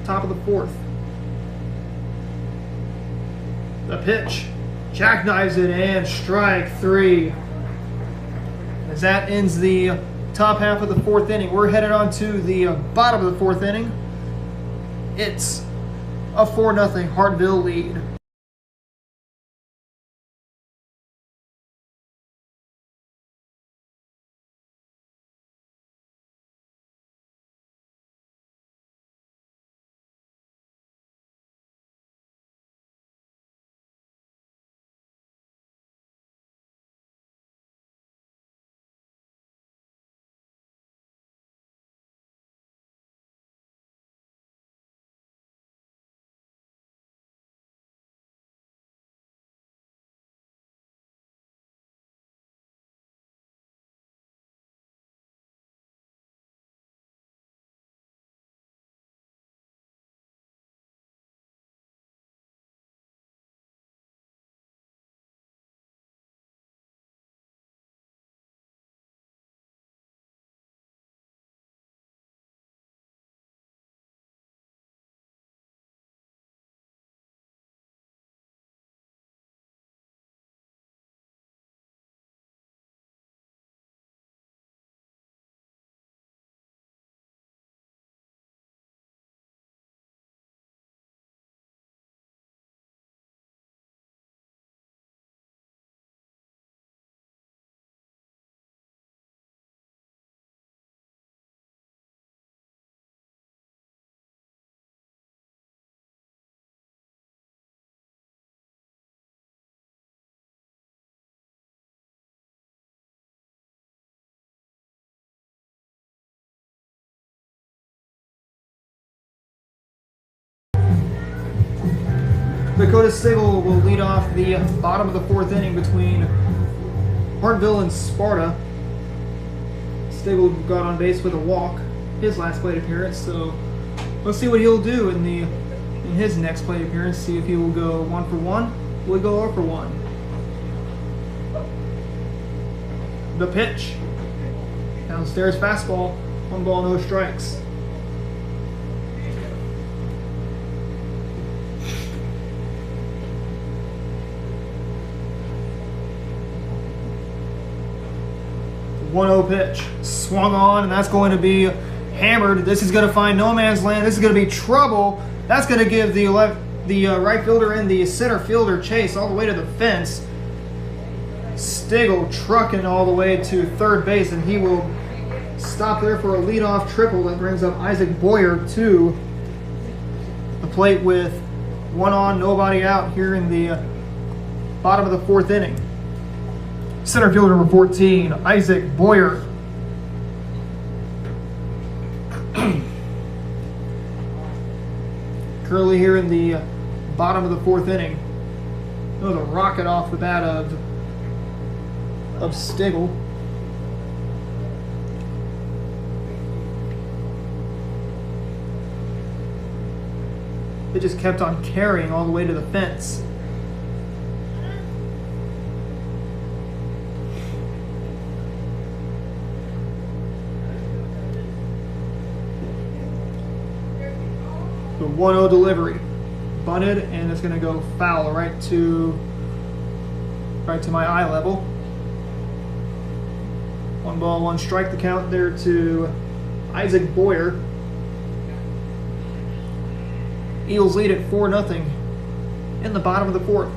top of the 4th. The pitch, jackknives it, and strike 3. As that ends the top half of the 4th inning, we're headed on to the bottom of the 4th inning. It's a 4-0 Hartville lead. Dakota Stigl will lead off the bottom of the 4th inning between Hartville and Sparta. Stigl got on base with a walk, his last plate appearance, so let's see what he'll do in his next plate appearance. See if he will go 1 for 1. Will he go 0 for 1? The pitch. Downstairs fastball. 1 ball, no strikes. The 1-0 pitch. Swung on, and that's going to be hammered. This is going to find no man's land. This is going to be trouble. That's going to give the right fielder and the center fielder chase all the way to the fence. Stigl trucking all the way to third base, and he will stop there for a leadoff triple that brings up Isaac Boyer to the plate with 1 on, nobody out here in the bottom of the 4th inning. Center fielder number 14, Isaac Boyer. Currently here in the bottom of the 4th inning. That was a rocket off the bat of Stigl. It just kept on carrying all the way to the fence. The 1-0 delivery. Bunted, and it's going to go foul right to my eye level. 1 ball, 1 strike, the count there to Isaac Boyer. Eagles lead at 4-0 in the bottom of the 4th.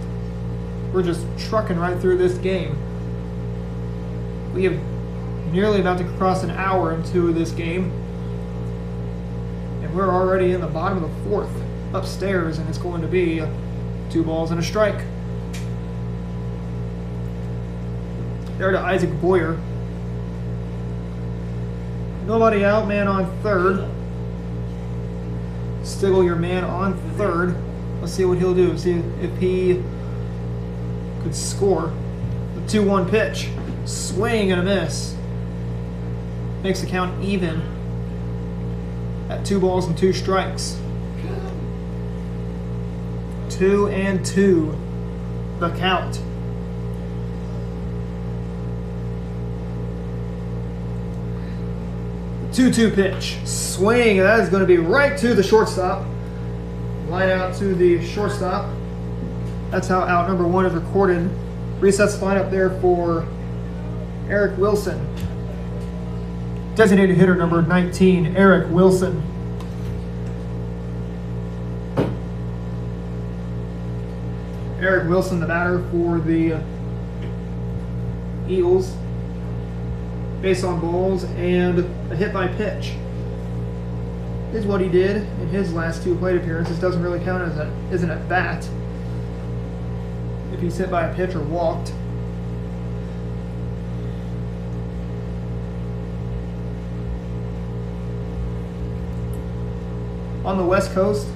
We're just trucking right through this game. We have nearly about to cross an hour into this game, and we're already in the bottom of the 4th upstairs, and it's going to be 2 balls and a strike. There to Isaac Boyer. Nobody out, man on third. Stigl, your man on third. Let's see what he'll do. See if he could score. The 2-1 pitch. Swing and a miss. Makes the count even at 2 balls and 2 strikes. 2-2. The count. The 2-2 pitch. Swing, and that is going to be right to the shortstop. Line out to the shortstop. That's how out number 1 is recorded. Resets the lineup there for Eric Wilson. Designated hitter number 19, Eric Wilson. Eric Wilson, the batter for the Eagles. Base on balls and a hit by pitch is what he did in his last 2 plate appearances. Doesn't really count as an at-bat if he's hit by a pitch or walked. On the West Coast,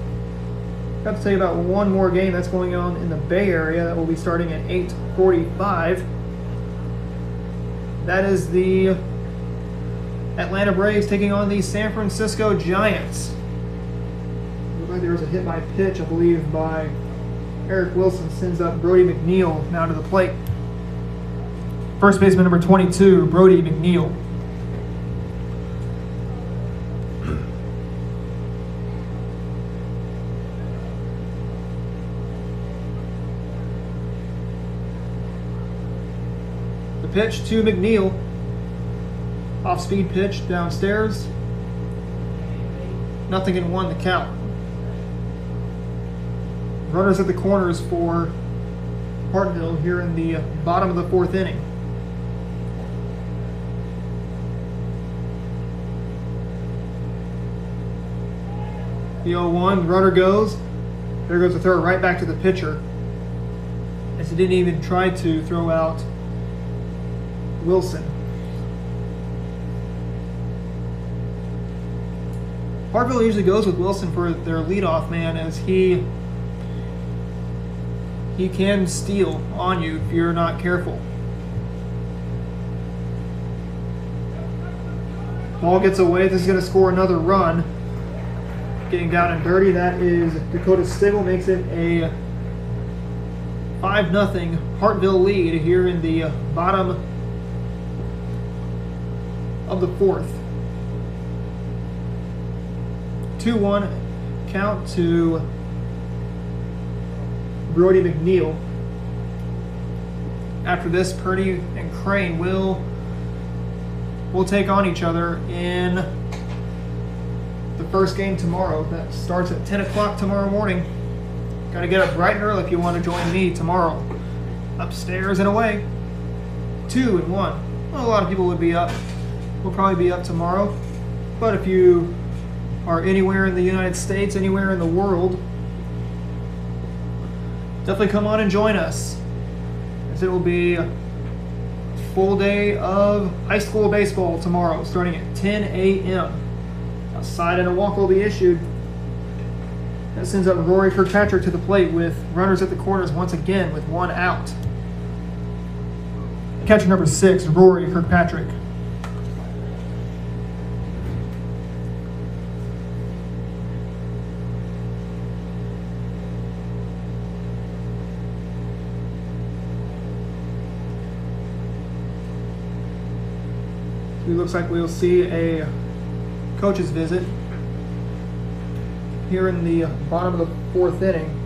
I have to tell you about one more game that's going on in the Bay Area that will be starting at 8:45. That is the Atlanta Braves taking on the San Francisco Giants. Looks like there was a hit by pitch, I believe, by Eric Wilson. Sends up Brody McNeil now to the plate. First baseman number 22, Brody McNeil. Pitch to McNeil. Off-speed pitch downstairs. 0-1 the count. Runners at the corners for Hartville here in the bottom of the 4th inning. The 0-1, runner goes. There goes the throw right back to the pitcher, as he didn't even try to throw out Wilson. Hartville usually goes with Wilson for their leadoff man, as he he can steal on you if you're not careful. Ball gets away. This is going to score another run. Getting down and dirty. That is Dakota Stigl, makes it a 5-0 Hartville lead here in the bottom of the fourth. 2-1 count to Brody McNeil. After this, Purdy and Crane will take on each other in the first game tomorrow. That starts at 10 o'clock tomorrow morning. Got to get up bright and early if you want to join me tomorrow. Upstairs and away. 2-1. Well, a lot of people would be up. Will probably be up tomorrow. But if you are anywhere in the United States, anywhere in the world, definitely come on and join us, as it will be a full day of high school baseball tomorrow, starting at 10 a.m. A side and a walk will be issued. That sends up Rory Kirkpatrick to the plate with runners at the corners once again with 1 out. Catcher number 6, Rory Kirkpatrick. It looks like we'll see a coach's visit here in the bottom of the fourth inning.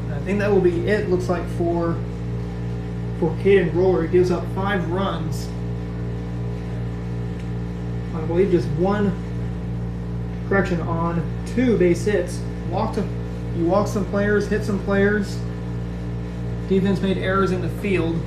I think that will be it, looks like, for Caden Roller. He gives up 5 runs. I believe just 1 correction on 2 base hits. He walked some players, hit some players. Defense made errors in the field.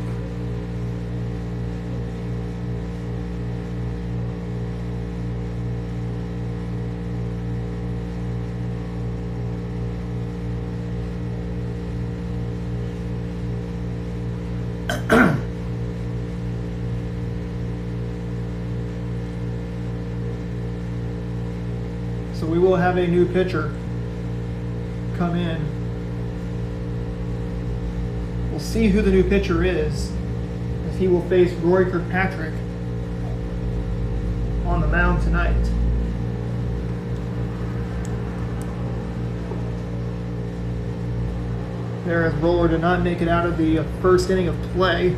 So we will have a new pitcher come in. We'll see who the new pitcher is, as he will face Rory Kirkpatrick on the mound tonight. There, as Roller did not make it out of the first inning of play.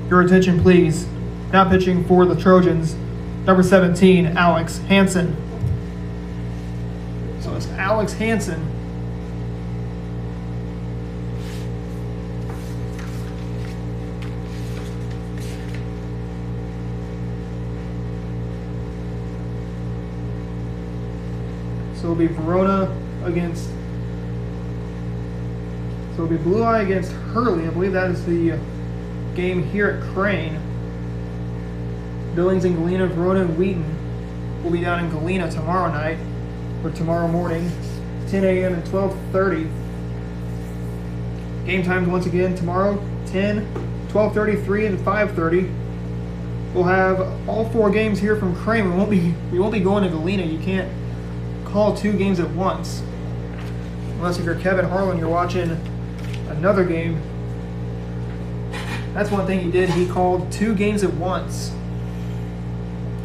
Your attention, please. Now pitching for the Trojans, number 17, Alex Hansen. So it's Alex Hansen. So it'll be Verona against. So it'll be Blue Eye against Hurley. I believe that is the game here at Crane. Billings and Galena, Verona and Wheaton will be down in Galena tomorrow night, or tomorrow morning, 10 a.m. and 12:30. Game times once again tomorrow, 10, 12:30, 3, and 5:30. We'll have all 4 games here from Crane. We won't be going to Galena. You can't call 2 games at once, unless if you're Kevin Harlan, you're watching another game. That's one thing he did. He called 2 games at once.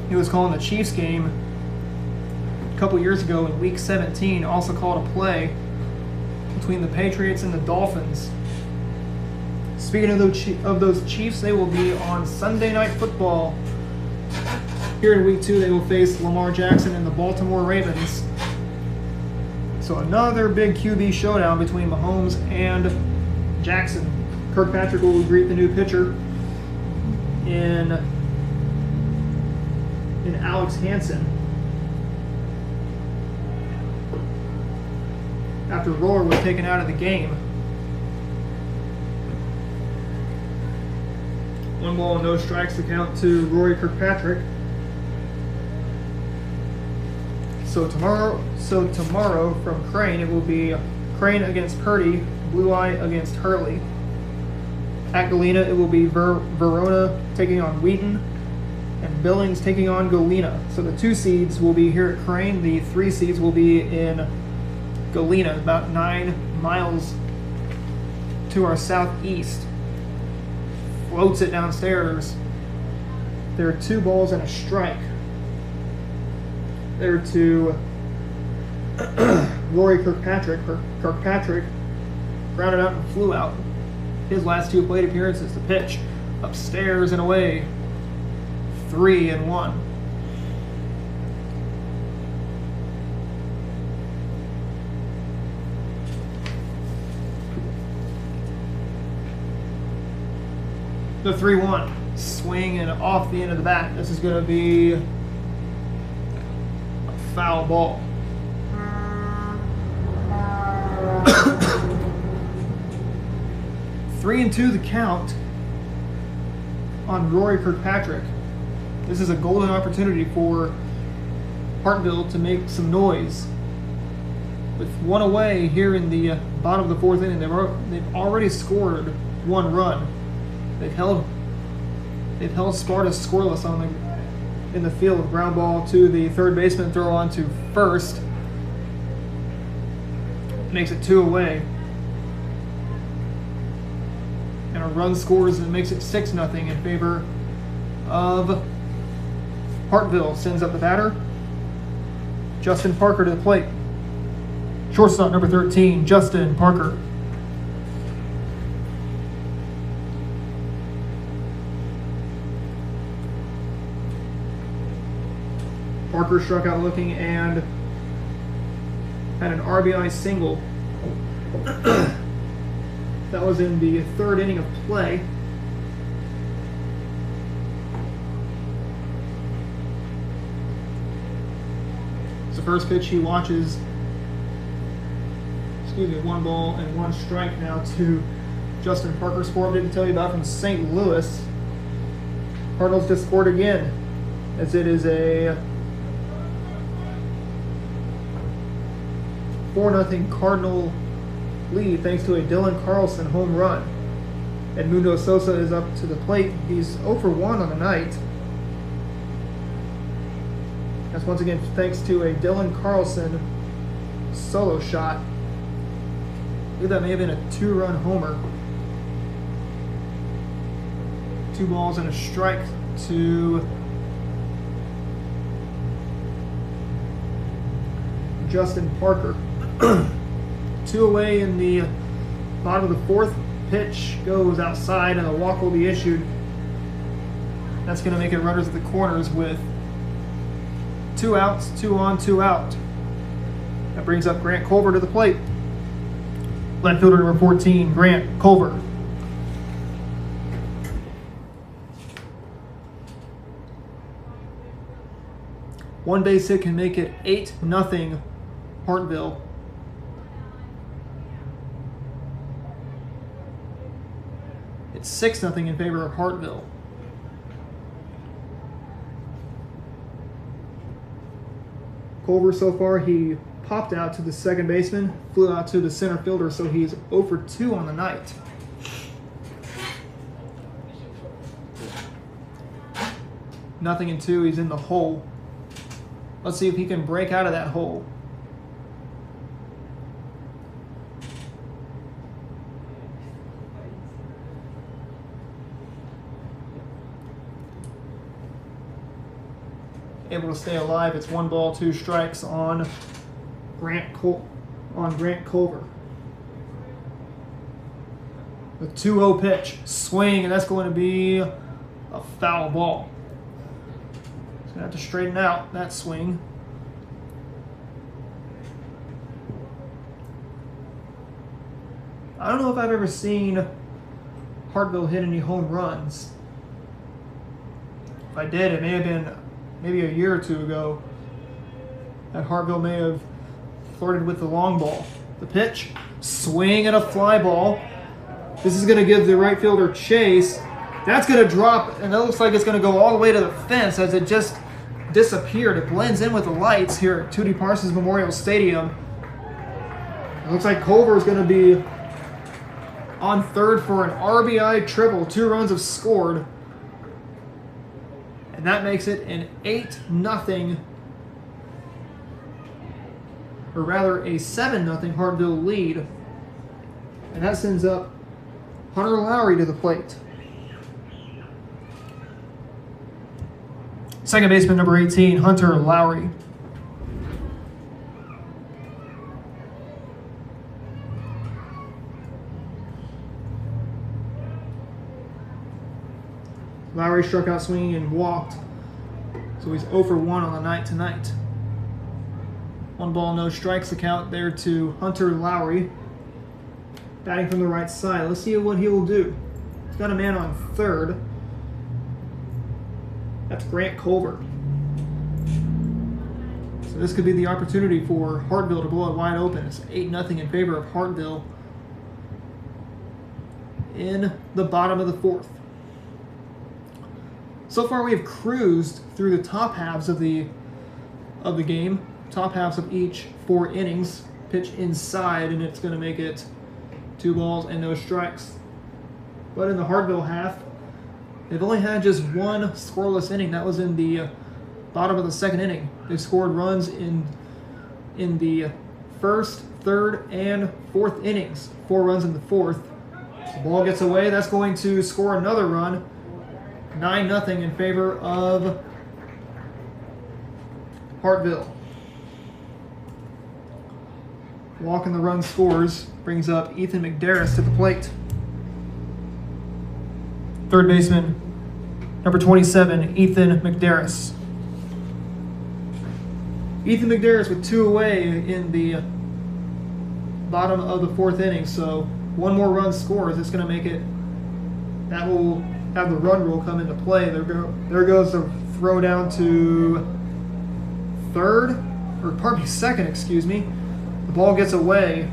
He was calling the Chiefs game a couple years ago in Week 17. Also called a play between the Patriots and the Dolphins. Speaking of those Chiefs, they will be on Sunday Night Football. Here in Week 2, they will face Lamar Jackson and the Baltimore Ravens. So another big QB showdown between Mahomes and Jackson. Kirkpatrick will greet the new pitcher in Alex Hansen. after Roller was taken out of the game. 1 ball, no strikes to count to Rory Kirkpatrick. So tomorrow from Crane, it will be Crane against Purdy, Blue Eye against Hurley. At Galena, it will be Verona taking on Wheaton, and Billings taking on Galena. So the 2 seeds will be here at Crane. The 3 seeds will be in Galena, about 9 miles to our southeast. Floats it downstairs. There are 2 balls and a strike. There to Rory Kirkpatrick. Kirkpatrick grounded out and flew out. His last 2 plate appearances. The pitch upstairs and away. 3-1. The 3-1 swing and off the end of the bat. This is going to be a foul ball. Three and 2 the count on Rory Kirkpatrick. This is a golden opportunity for Hartville to make some noise. With 1 away here in the bottom of the 4th inning, they've already scored 1 run. They've held Sparta scoreless in the field. Of ground ball to the third baseman, throw on to first. Makes it 2 away. And a run scores and makes it 6-0 in favor of Hartville. Sends up the batter, Justin Parker, to the plate. Shortstop number 13, Justin Parker. Parker struck out looking and had an RBI single. That was in the 3rd inning of play. It's the first pitch he watches. 1 ball and 1 strike now to Justin Parker. Score I didn't tell you about from St. Louis. Cardinals just scored again, as it is a 4-0 Cardinal lead thanks to a Dylan Carlson home run. Edmundo Sosa is up to the plate. He's 0 for 1 on the night. That's once again thanks to a Dylan Carlson solo shot. I believe that may have been a 2-run homer. 2 balls and a strike to Justin Parker. 2 away in the bottom of the 4th. Pitch goes outside and a walk will be issued. That's going to make it runners at the corners with 2 outs, 2 on, 2 out. That brings up Grant Culver to the plate. Left fielder number 14, Grant Culver. One base hit can make it 8-0 Hartville. It's 6-0 in favor of Hartville. Culver so far, he popped out to the second baseman, flew out to the center fielder, so he's 0 for 2 on the night. Nothing in 2, he's in the hole. Let's see if he can break out of that hole. Able to stay alive. It's 1 ball, 2 strikes on Grant Culver. The 2-0 pitch, swing, and that's going to be a foul ball. He's going to have to straighten out that swing. I don't know if I've ever seen Hartville hit any home runs. If I did, it may have been maybe a year or 2 ago that Hartville may have flirted with the long ball. The pitch, swing and a fly ball. This is going to give the right fielder chase. That's going to drop, and it looks like it's going to go all the way to the fence as it just disappeared. It blends in with the lights here at Tootie Parsons Memorial Stadium. It looks like Culver is going to be on third for an RBI triple. 2 runs have scored. And that makes it an 8-0, or rather a 7-0 Hartville lead. And that sends up Hunter Lowry to the plate. Second baseman number 18, Hunter Lowry. Lowry struck out swinging and walked, so he's 0 for 1 on the night tonight. 1 ball, no strikes, the count there to Hunter Lowry. Batting from the right side. Let's see what he will do. He's got a man on third. That's Grant Culver. So this could be the opportunity for Hartville to blow it wide open. It's 8-0 in favor of Hartville in the bottom of the 4th. So far we have cruised through the top halves of the game. Top halves of each 4 innings. Pitch inside, and it's going to make it 2 balls and no strikes. But in the Hartville half, they've only had just 1 scoreless inning. That was in the bottom of the 2nd inning. They've scored runs in the 1st, 3rd, and 4th innings. 4 runs in the 4th. The ball gets away. That's going to score another run. 9-0 in favor of Hartville. Walk in the run scores brings up Ethan McDarris to the plate. Third baseman, number 27, Ethan McDarris. Ethan McDarris with 2 away in the bottom of the 4th inning, so 1 more run scores. It's going to make it, that will have the run rule come into play. There goes the throw down to 2nd, excuse me. The ball gets away.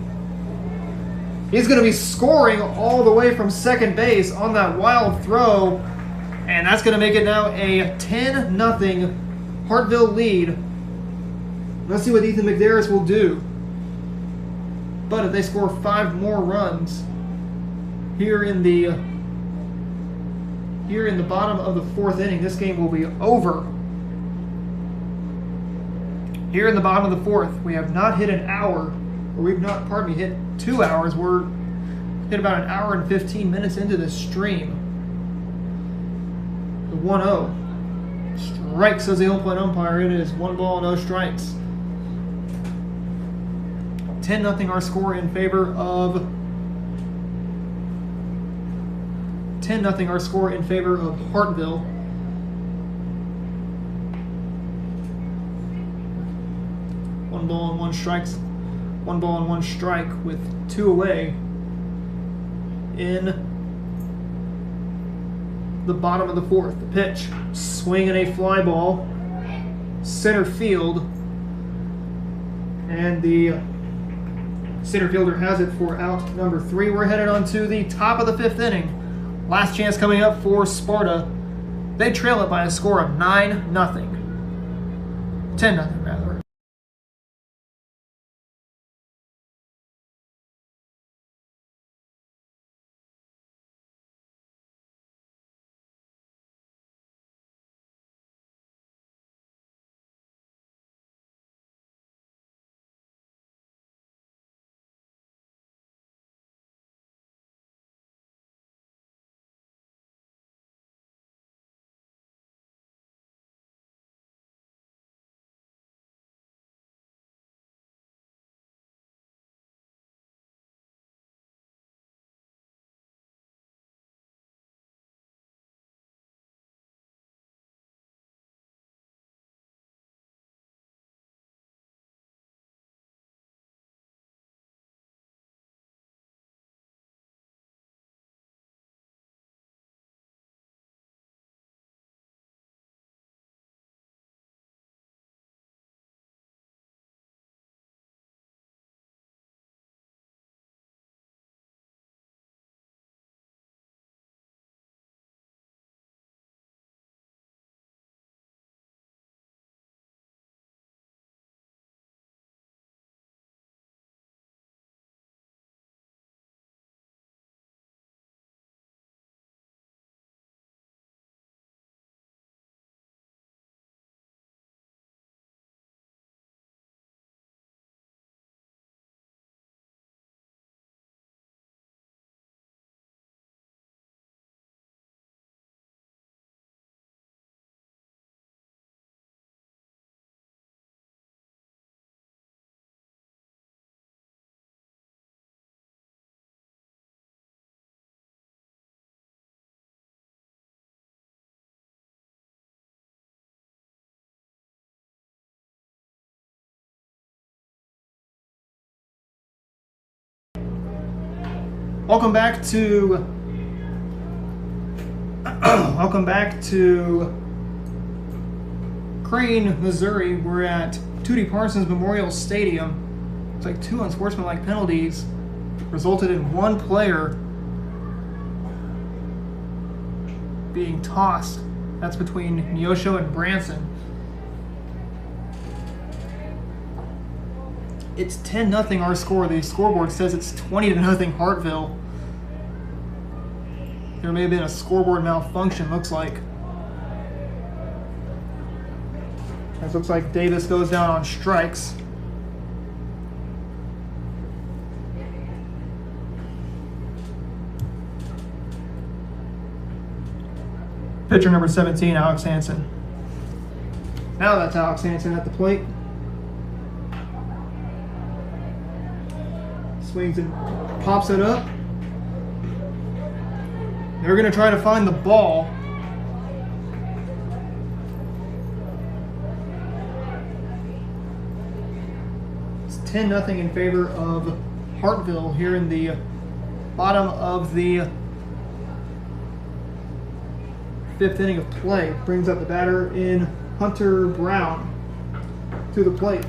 He's going to be scoring all the way from 2nd base on that wild throw, and that's going to make it now a 10-0 Hartville lead. Let's see what Ethan McDarris will do. But if they score 5 more runs here in the bottom of the 4th inning, this game will be over. Here in the bottom of the 4th, we have not hit an hour, or we've not, hit 2 hours. We're hit about 1 hour and 15 minutes into this stream. The 1-0. Strike, says the home plate umpire. It is 1 ball, no strikes. 10-0 our score in favor of 10-0 our score in favor of Hartville. One ball and one strike with 2 away in the bottom of the 4th. The pitch, swing and a fly ball, center field, and the center fielder has it for out number 3. We're headed on to the top of the 5th inning. Last chance coming up for Sparta. They trail it by a score of 9-0. 10-0 rather. Welcome back to welcome back to Crane, Missouri. We're at Tootie Parsons Memorial Stadium. It's like 2 unsportsmanlike penalties resulted in 1 player being tossed. That's between Neosho and Branson. It's 10-0 our score. The scoreboard says it's 20-0 Hartville. There may have been a scoreboard malfunction, looks like. It looks like Davis goes down on strikes. Pitcher number 17, Alex Hansen. Now that's Alex Hansen at the plate. Swings and pops it up. They're going to try to find the ball. It's 10-0 in favor of Hartville here in the bottom of the 5th inning of play. Brings up the batter in Hunter Brown to the plate.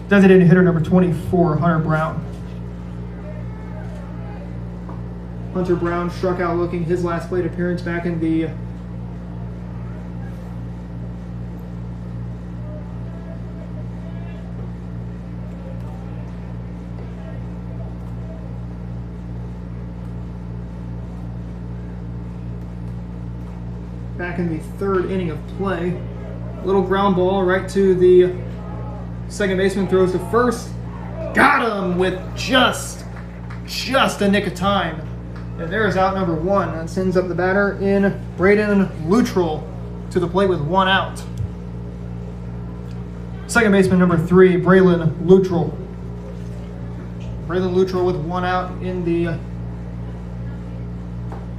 Designated hitter number 24, Hunter Brown. Hunter Brown struck out looking his last plate appearance back in the in the 3rd inning of play. Little ground ball right to the second baseman, throws to first. Got him with just a nick of time. And there's out number 1. That sends up the batter in Braden Luttrell to the plate with 1 out. Second baseman number 3, Braylon Luttrell. Braylon Luttrell with 1 out in the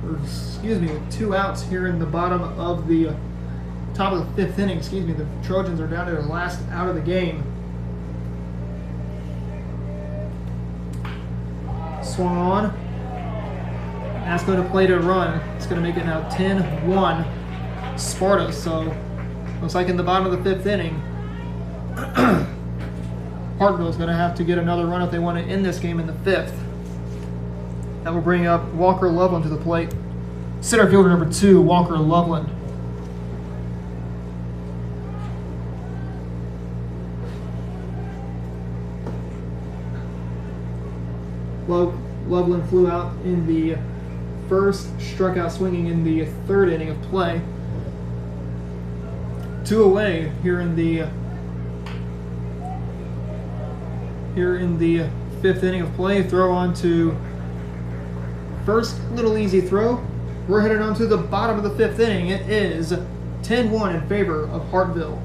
with 2 outs here in the bottom of the top of the 5th inning. The Trojans are down to their last out of the game. Swung on. That's going to play to run. It's going to make it now 10-1 Sparta. So looks like in the bottom of the 5th inning, Hartville's going to have to get another run if they want to end this game in the 5th. That will bring up Walker Loveland to the plate. Center fielder number 2, Walker Loveland. Loveland flew out in the 1st, struck out swinging in the 3rd inning of play. 2 away here in the 5th inning of play. Throw on to first, little easy throw. We're headed on to the bottom of the 5th inning. It is 10-1 in favor of Hartville.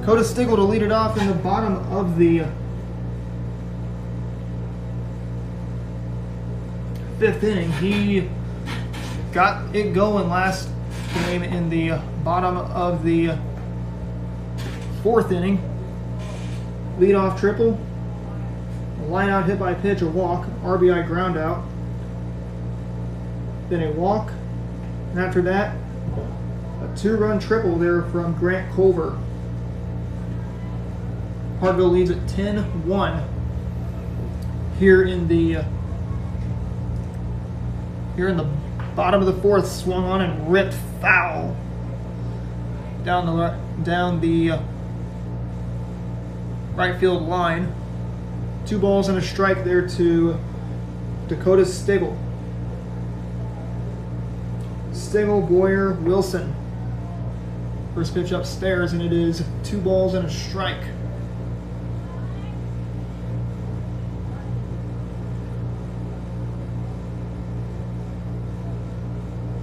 Dakota Stigl to lead it off in the bottom of the 5th inning. He got it going last game in the bottom of the 4th inning. Leadoff triple, a line out hit by pitch, a walk, RBI ground out, then a walk, and after that, a 2-run triple there from Grant Culver. Hartville leads at 10-1 here in the bottom of the 4th. Swung on and ripped foul down the right field line. 2 balls and a strike there to Dakota Stigl. Stigl, Boyer, Wilson. First pitch upstairs, and it is 2 balls and a strike.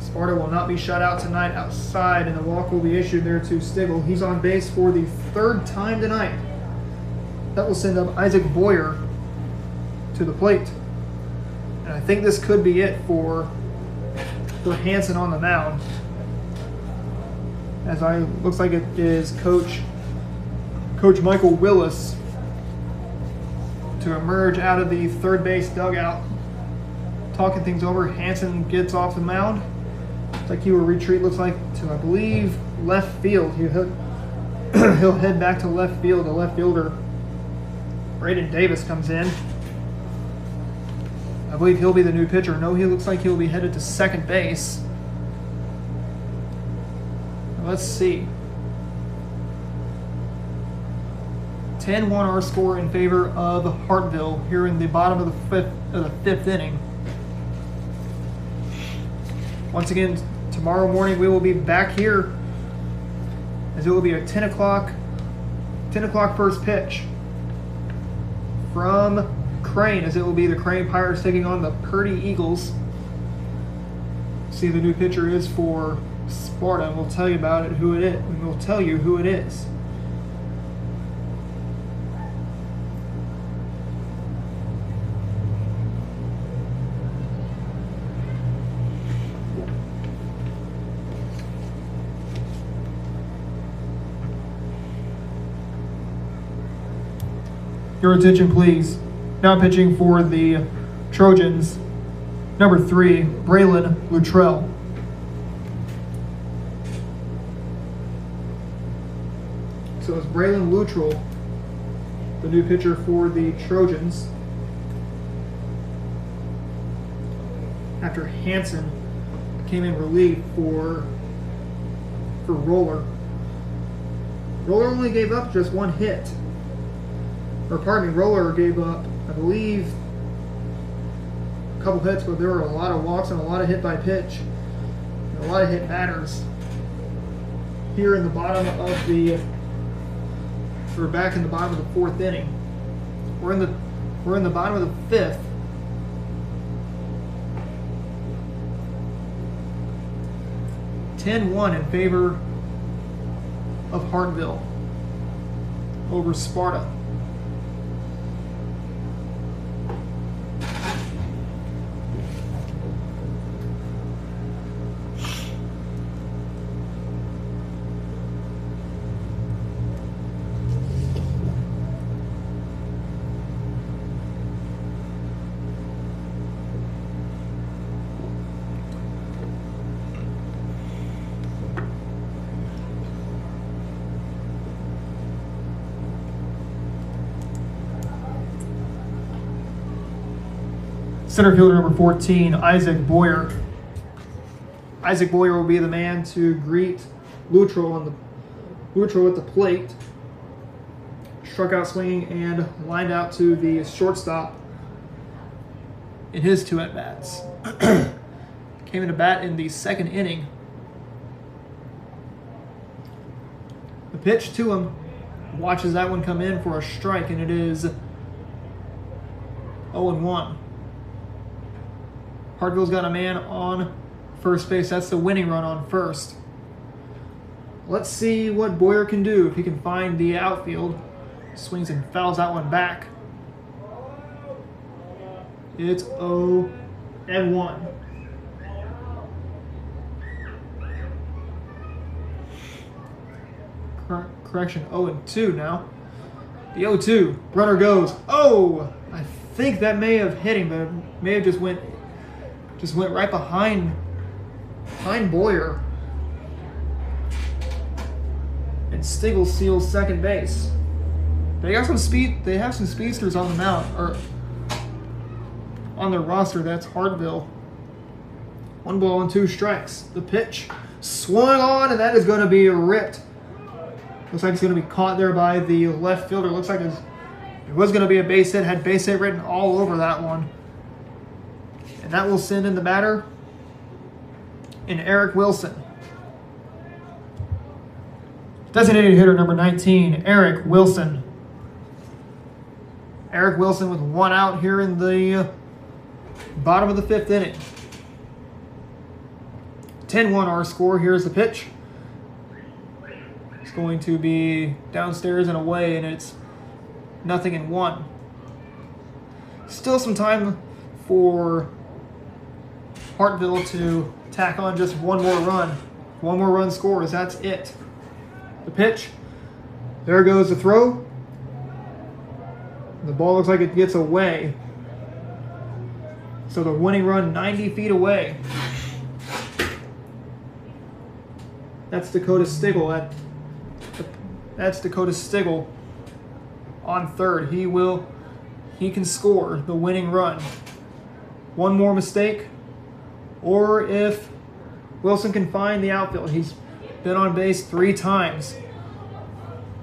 Sparta will not be shut out tonight outside, and the walk will be issued there to Stigl. He's on base for the 3rd time tonight. That will send up Isaac Boyer to the plate. And I think this could be it for Hansen on the mound. Looks like it is Coach Michael Willis to emerge out of the 3rd base dugout. Talking things over, Hansen gets off the mound. Looks like he will retreat, looks like, to, I believe, left field. He'll head back to left field. The left fielder, Braden Davis, comes in. I believe he'll be the new pitcher. No, he looks like he'll be headed to 2nd base. Let's see. 10-1 our score in favor of Hartville here in the bottom of the 5th inning. Once again, tomorrow morning we will be back here, as it will be a 10 o'clock first pitch from Crane, as it will be the Crane Pirates taking on the Purdy Eagles. See who the new pitcher is for Sparta, and we'll tell you about it, who it is, and we'll tell you who it is. Your attention, please. Now pitching for the Trojans, number 3, Braylon Luttrell. So it's Braylon Luttrell, the new pitcher for the Trojans, after Hansen came in relief for Roller. Roller only gave up just 1 hit. Roller gave up, I believe, a couple hits, but there were a lot of walks and a lot of hit by pitch, and a lot of hit batters. Here in the bottom of we're back in the bottom of the 4th inning. We're in the bottom of the 5th. (10-1) in favor of Hartville over Sparta. Center fielder number 14, Isaac Boyer. Isaac Boyer will be the man to greet Luttrell at the plate. Struck out swinging and lined out to the shortstop in his 2 at-bats. Came into bat in the 2nd inning. The pitch to him, watches that one come in for a strike, and it is 0-1. Hartville's got a man on first base. That's the winning run on first. Let's see what Boyer can do if he can find the outfield. Swings and fouls that one back. It's 0-1. Correction, 0-2 now. The 0-2. Runner goes. Oh! I think that may have hit him, but it may have just went right behind Boyer. And Stigl seals second base. They got some speed. They have some speedsters on the mound or on their roster. That's Hartville. 1 ball and 2 strikes. The pitch swung on, and that is going to be ripped. Looks like it's going to be caught there by the left fielder. Looks like it was going to be a base hit. Had base hit written all over that one. And that will send in the batter in Eric Wilson. Designated hitter number 19, Eric Wilson. Eric Wilson with 1 out here in the bottom of the 5th inning. 10-1 our score. Here's the pitch. It's going to be downstairs and away, and it's 0-1. Still some time for Hartville to tack on just 1 more run. 1 more run scores. That's it. The pitch. There goes the throw. The ball looks like it gets away. So the winning run 90 feet away. That's Dakota Stigl. That's Dakota Stigl on third. He can score the winning run. 1 more mistake, or if Wilson can find the outfield. He's been on base 3 times.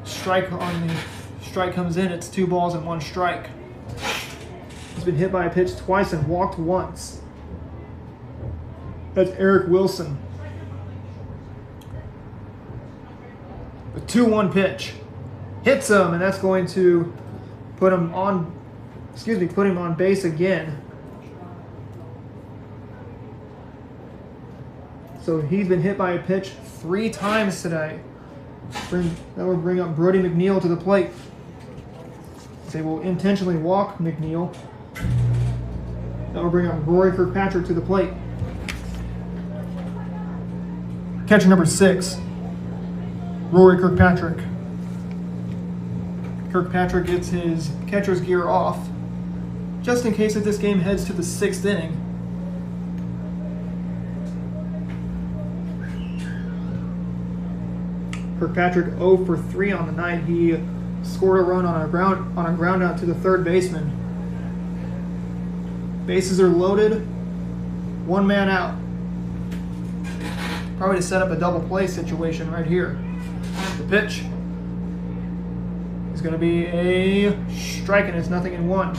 Strike comes in. It's 2 balls and 1 strike. He's been hit by a pitch twice and walked once. That's Eric Wilson. The 2-1 pitch hits him, and that's going to put him on base again. So he's been hit by a pitch 3 times today. That will bring up Brody McNeil to the plate. They will intentionally walk McNeil. That will bring up Rory Kirkpatrick to the plate. Catcher number 6, Rory Kirkpatrick. Kirkpatrick gets his catcher's gear off, just in case if this game heads to the 6th inning. Kirkpatrick 0 for 3 on the night. He scored a run on a ground out to the third baseman. Bases are loaded. 1 man out. Probably to set up a double play situation right here. The pitch is going to be a strike, and it's 0-1.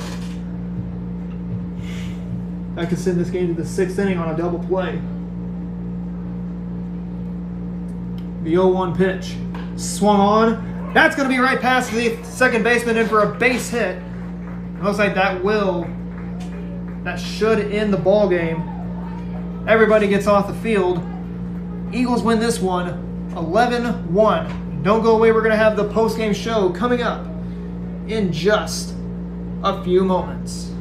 That could send this game to the 6th inning on a double play. The 0-1 pitch swung on. That's going to be right past the second baseman in for a base hit. It looks like that should end the ball game. Everybody gets off the field. Eagles win this one 11-1. Don't go away. We're going to have the post-game show coming up in just a few moments.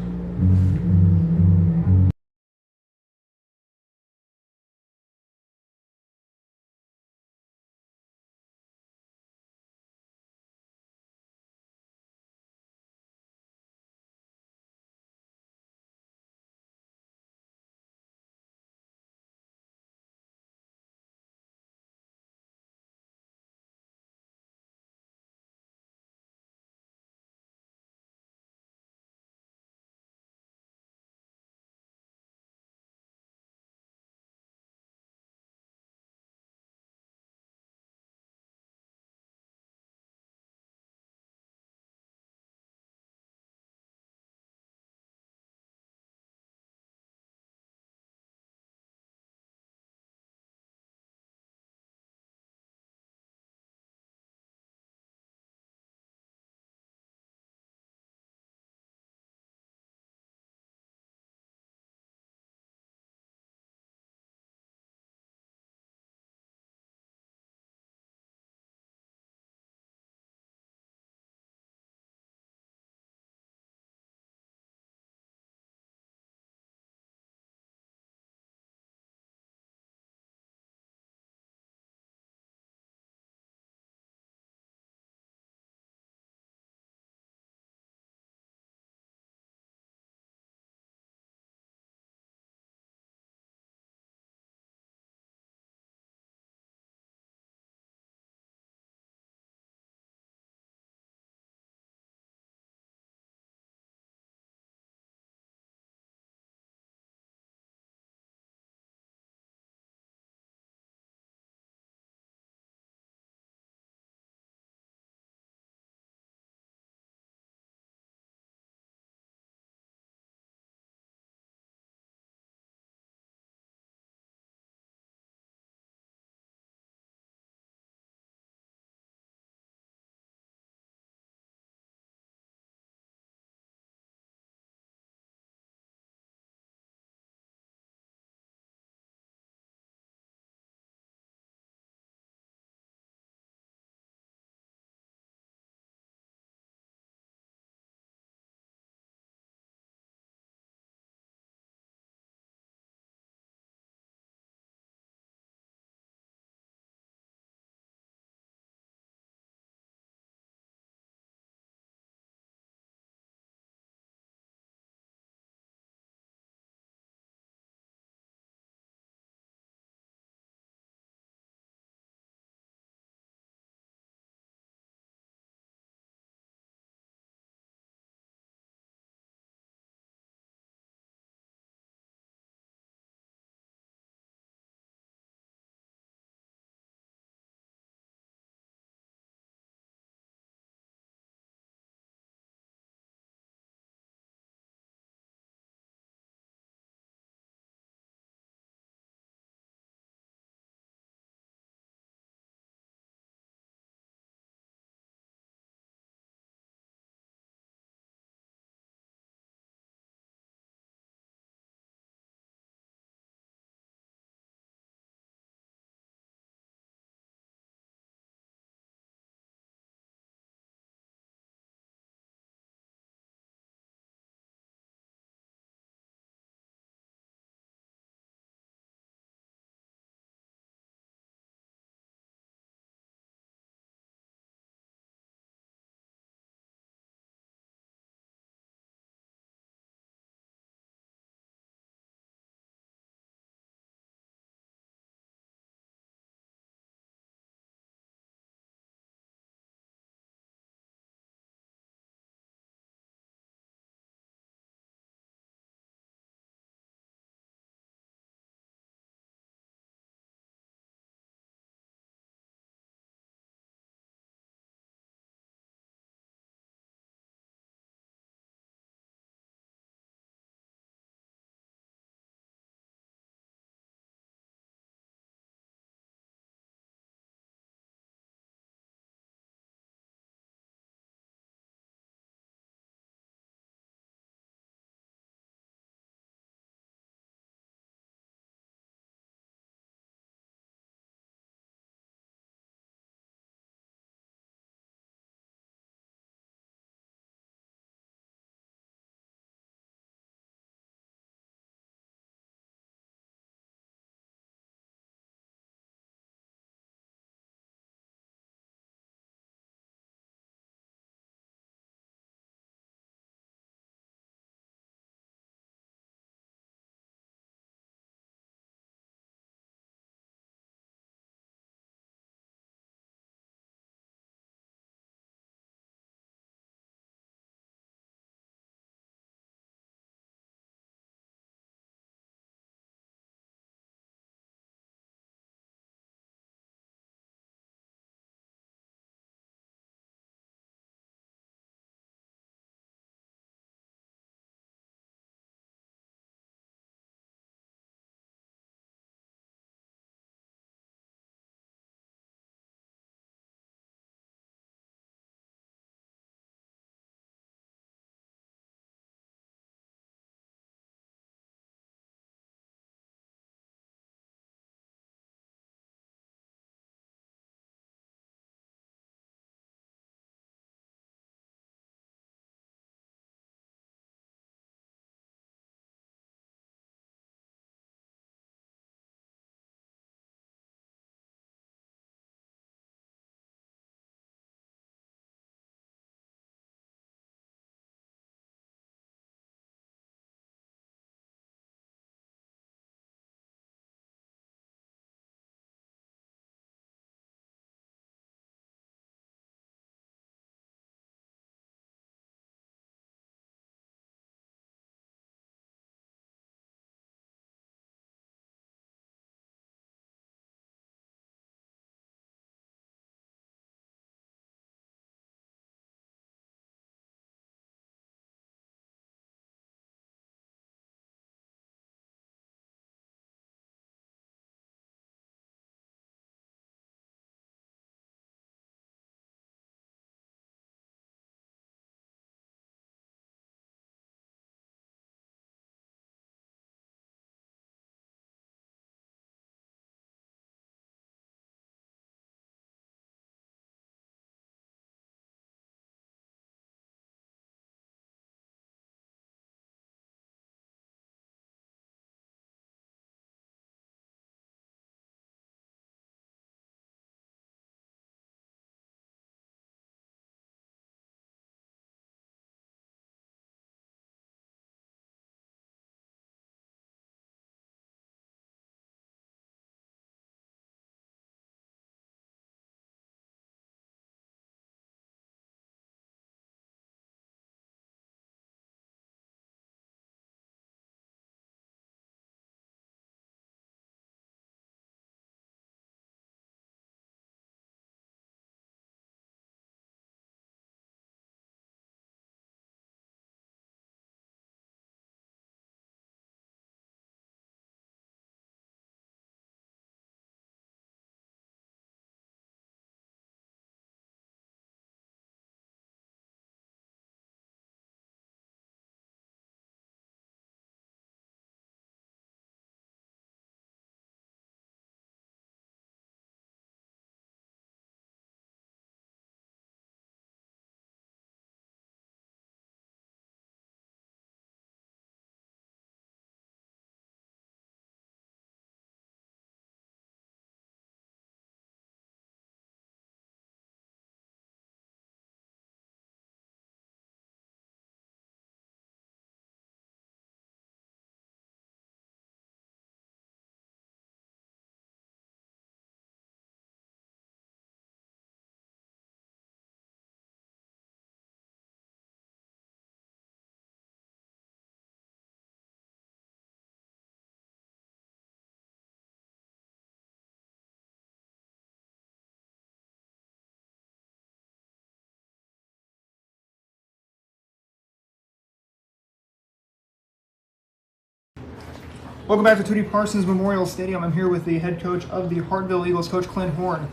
Welcome back to Tootie Parsons Memorial Stadium. I'm here with the head coach of the Hartville Eagles, Coach Clint Horn.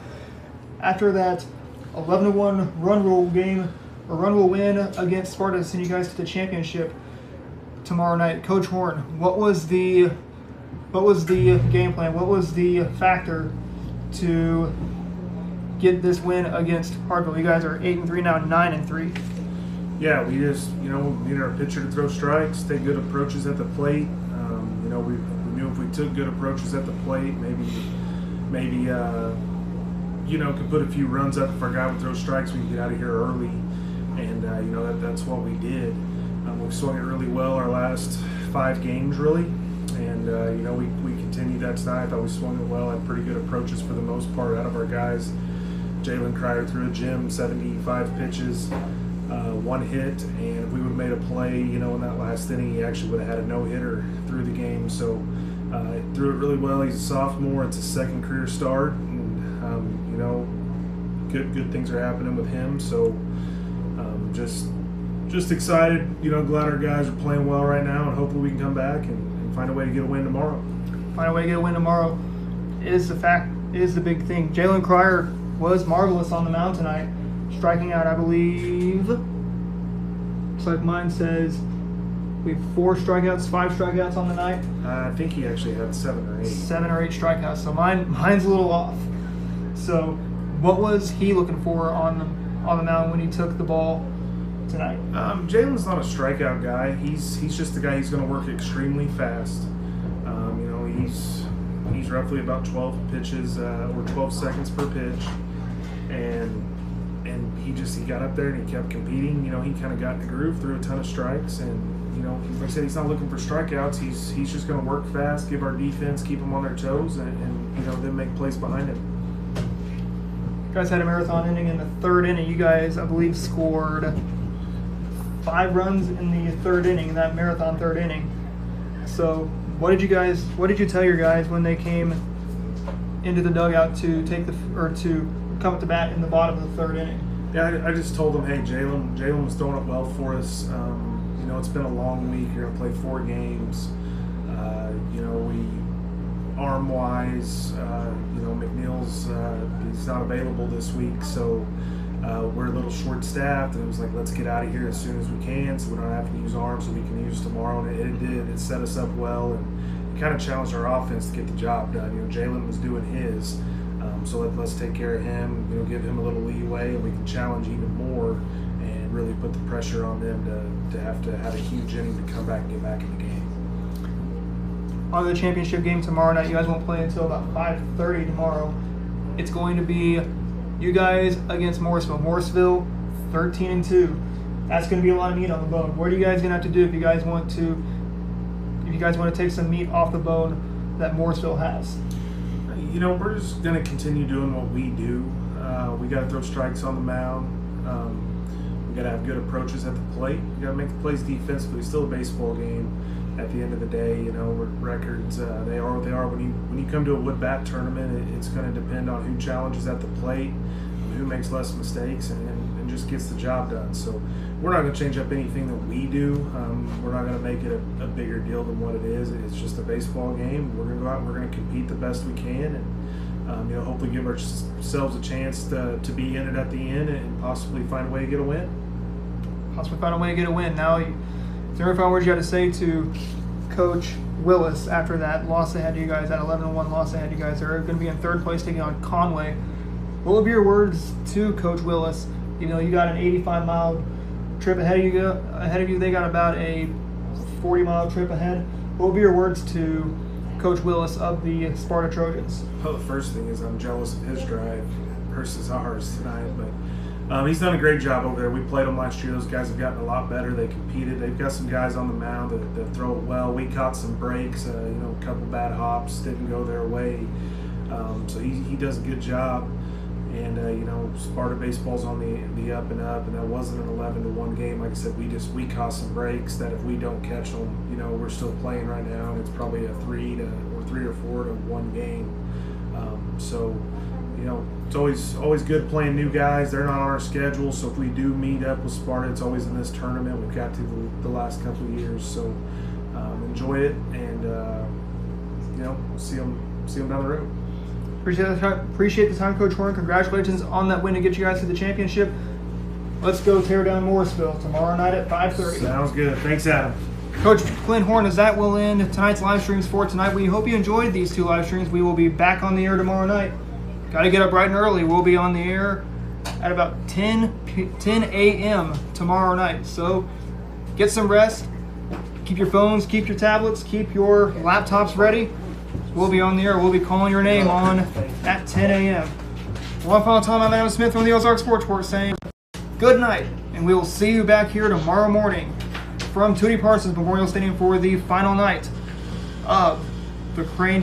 After that 11-1 run rule win against Sparta to send you guys to the championship tomorrow night, Coach Horn, what was the game plan? What was the factor to get this win against Hartville? You guys are 8-3 now, 9-3. Yeah, we just, need our pitcher to throw strikes, take good approaches at the plate. We knew if we took good approaches at the plate, maybe could put a few runs up. If our guy would throw strikes, we could get out of here early. And, that's what we did. We swung it really well our last 5 games, really. And, we continued that tonight. I thought we swung it well, had pretty good approaches for the most part out of our guys. Jalen Cryer threw a gym, 75 pitches. 1 hit, and if we would have made a play, in that last inning, he actually would have had a no-hitter through the game. So threw it really well. He's a sophomore. It's his 2nd career start, and good things are happening with him. So just excited. Glad our guys are playing well right now, and hopefully we can come back and find a way to get a win tomorrow. Find a way to get a win tomorrow is the big thing. Jalen Cryer was marvelous on the mound tonight, striking out, I believe. Looks like mine says we have 5 strikeouts on the night. I think he actually had 7 or 8. 7 or 8 strikeouts. So mine's a little off. So what was he looking for on the mound when he took the ball tonight? Jalen's not a strikeout guy. He's just the guy. He's going to work extremely fast. He's roughly about 12 pitches or 12 seconds per pitch, and he got up there and he kept competing. He kind of got in the groove, threw a ton of strikes, and like I said, he's not looking for strikeouts. He's just going to work fast, give our defense, keep them on their toes, and then make plays behind him. You guys had a marathon inning in the 3rd inning. You guys, I believe, scored 5 runs in the 3rd inning, in that marathon 3rd inning. So what did you tell your guys when they came into the dugout to come up to bat in the bottom of the 3rd inning? Yeah, I just told them, hey, Jalen was throwing it well for us. It's been a long week. You're going to play 4 games. We arm-wise, McNeil's he's not available this week, so we're a little short-staffed. And it was like, let's get out of here as soon as we can, so we don't have to use arms, so we can use tomorrow. And it did. It set us up well, and it kind of challenged our offense to get the job done. Jalen was doing his. So let's take care of him, give him a little leeway, and we can challenge even more and really put the pressure on them to have a huge inning to come back and get back in the game. On the championship game tomorrow night, you guys won't play until about 5:30 tomorrow. It's going to be you guys against Morrisville. Morrisville, 13-2. That's going to be a lot of meat on the bone. What are you guys going to have to do if you guys want to take some meat off the bone that Morrisville has? We're just going to continue doing what we do. We got to throw strikes on the mound. We got to have good approaches at the plate. We got to make the plays defensively. It's still a baseball game. At the end of the day, records they are what they are. When you come to a wood bat tournament, it's going to depend on who challenges at the plate, who makes less mistakes, and just gets the job done. So we're not going to change up anything that we do. We're not going to make it a bigger deal than what it is. It's just a baseball game. We're going to go out and we're going to compete the best we can, and hopefully give ourselves a chance to be in it at the end and possibly find a way to get a win. Now, is there any final words you had to say to Coach Willis after that loss they had to you guys, that 11-1 loss they had to you guys? They're going to be in 3rd place taking on Conway. What would be your words to Coach Willis? You got an 85-mile trip ahead of you. They got about a 40-mile trip ahead. What would be your words to Coach Willis of the Sparta Trojans? Well, the first thing is I'm jealous of his drive versus ours tonight, but he's done a great job over there. We played them last year. Those guys have gotten a lot better. They competed. They've got some guys on the mound that throw it well. We caught some breaks, a couple bad hops, didn't go their way. So he does a good job. And Sparta baseball's on the up and up, and that wasn't an 11-1 game. Like I said, we caught some breaks that if we don't catch them, we're still playing right now, and it's probably a 3 or 4 to 1 game. So it's always good playing new guys. They're not on our schedule, so if we do meet up with Sparta, it's always in this tournament. We've got to the last couple of years, so enjoy it, and we'll see them down the road. Appreciate the time, Coach Horn. Congratulations on that win to get you guys to the championship. Let's go tear down Morrisville tomorrow night at 5:30. Sounds good. Thanks, Adam. Coach Clint Horn, as that will end tonight's live streams for tonight. We hope you enjoyed these 2 live streams. We will be back on the air tomorrow night. Got to get up bright and early. We'll be on the air at about 10 a.m. tomorrow night. So get some rest. Keep your phones, keep your tablets, keep your laptops ready. We'll be on the air. We'll be calling your name on at 10 a.m. One final time, I'm Adam Smith from the Ozark Sports Report saying good night, and we will see you back here tomorrow morning from Tootie Parsons Memorial Stadium for the final night of the Crane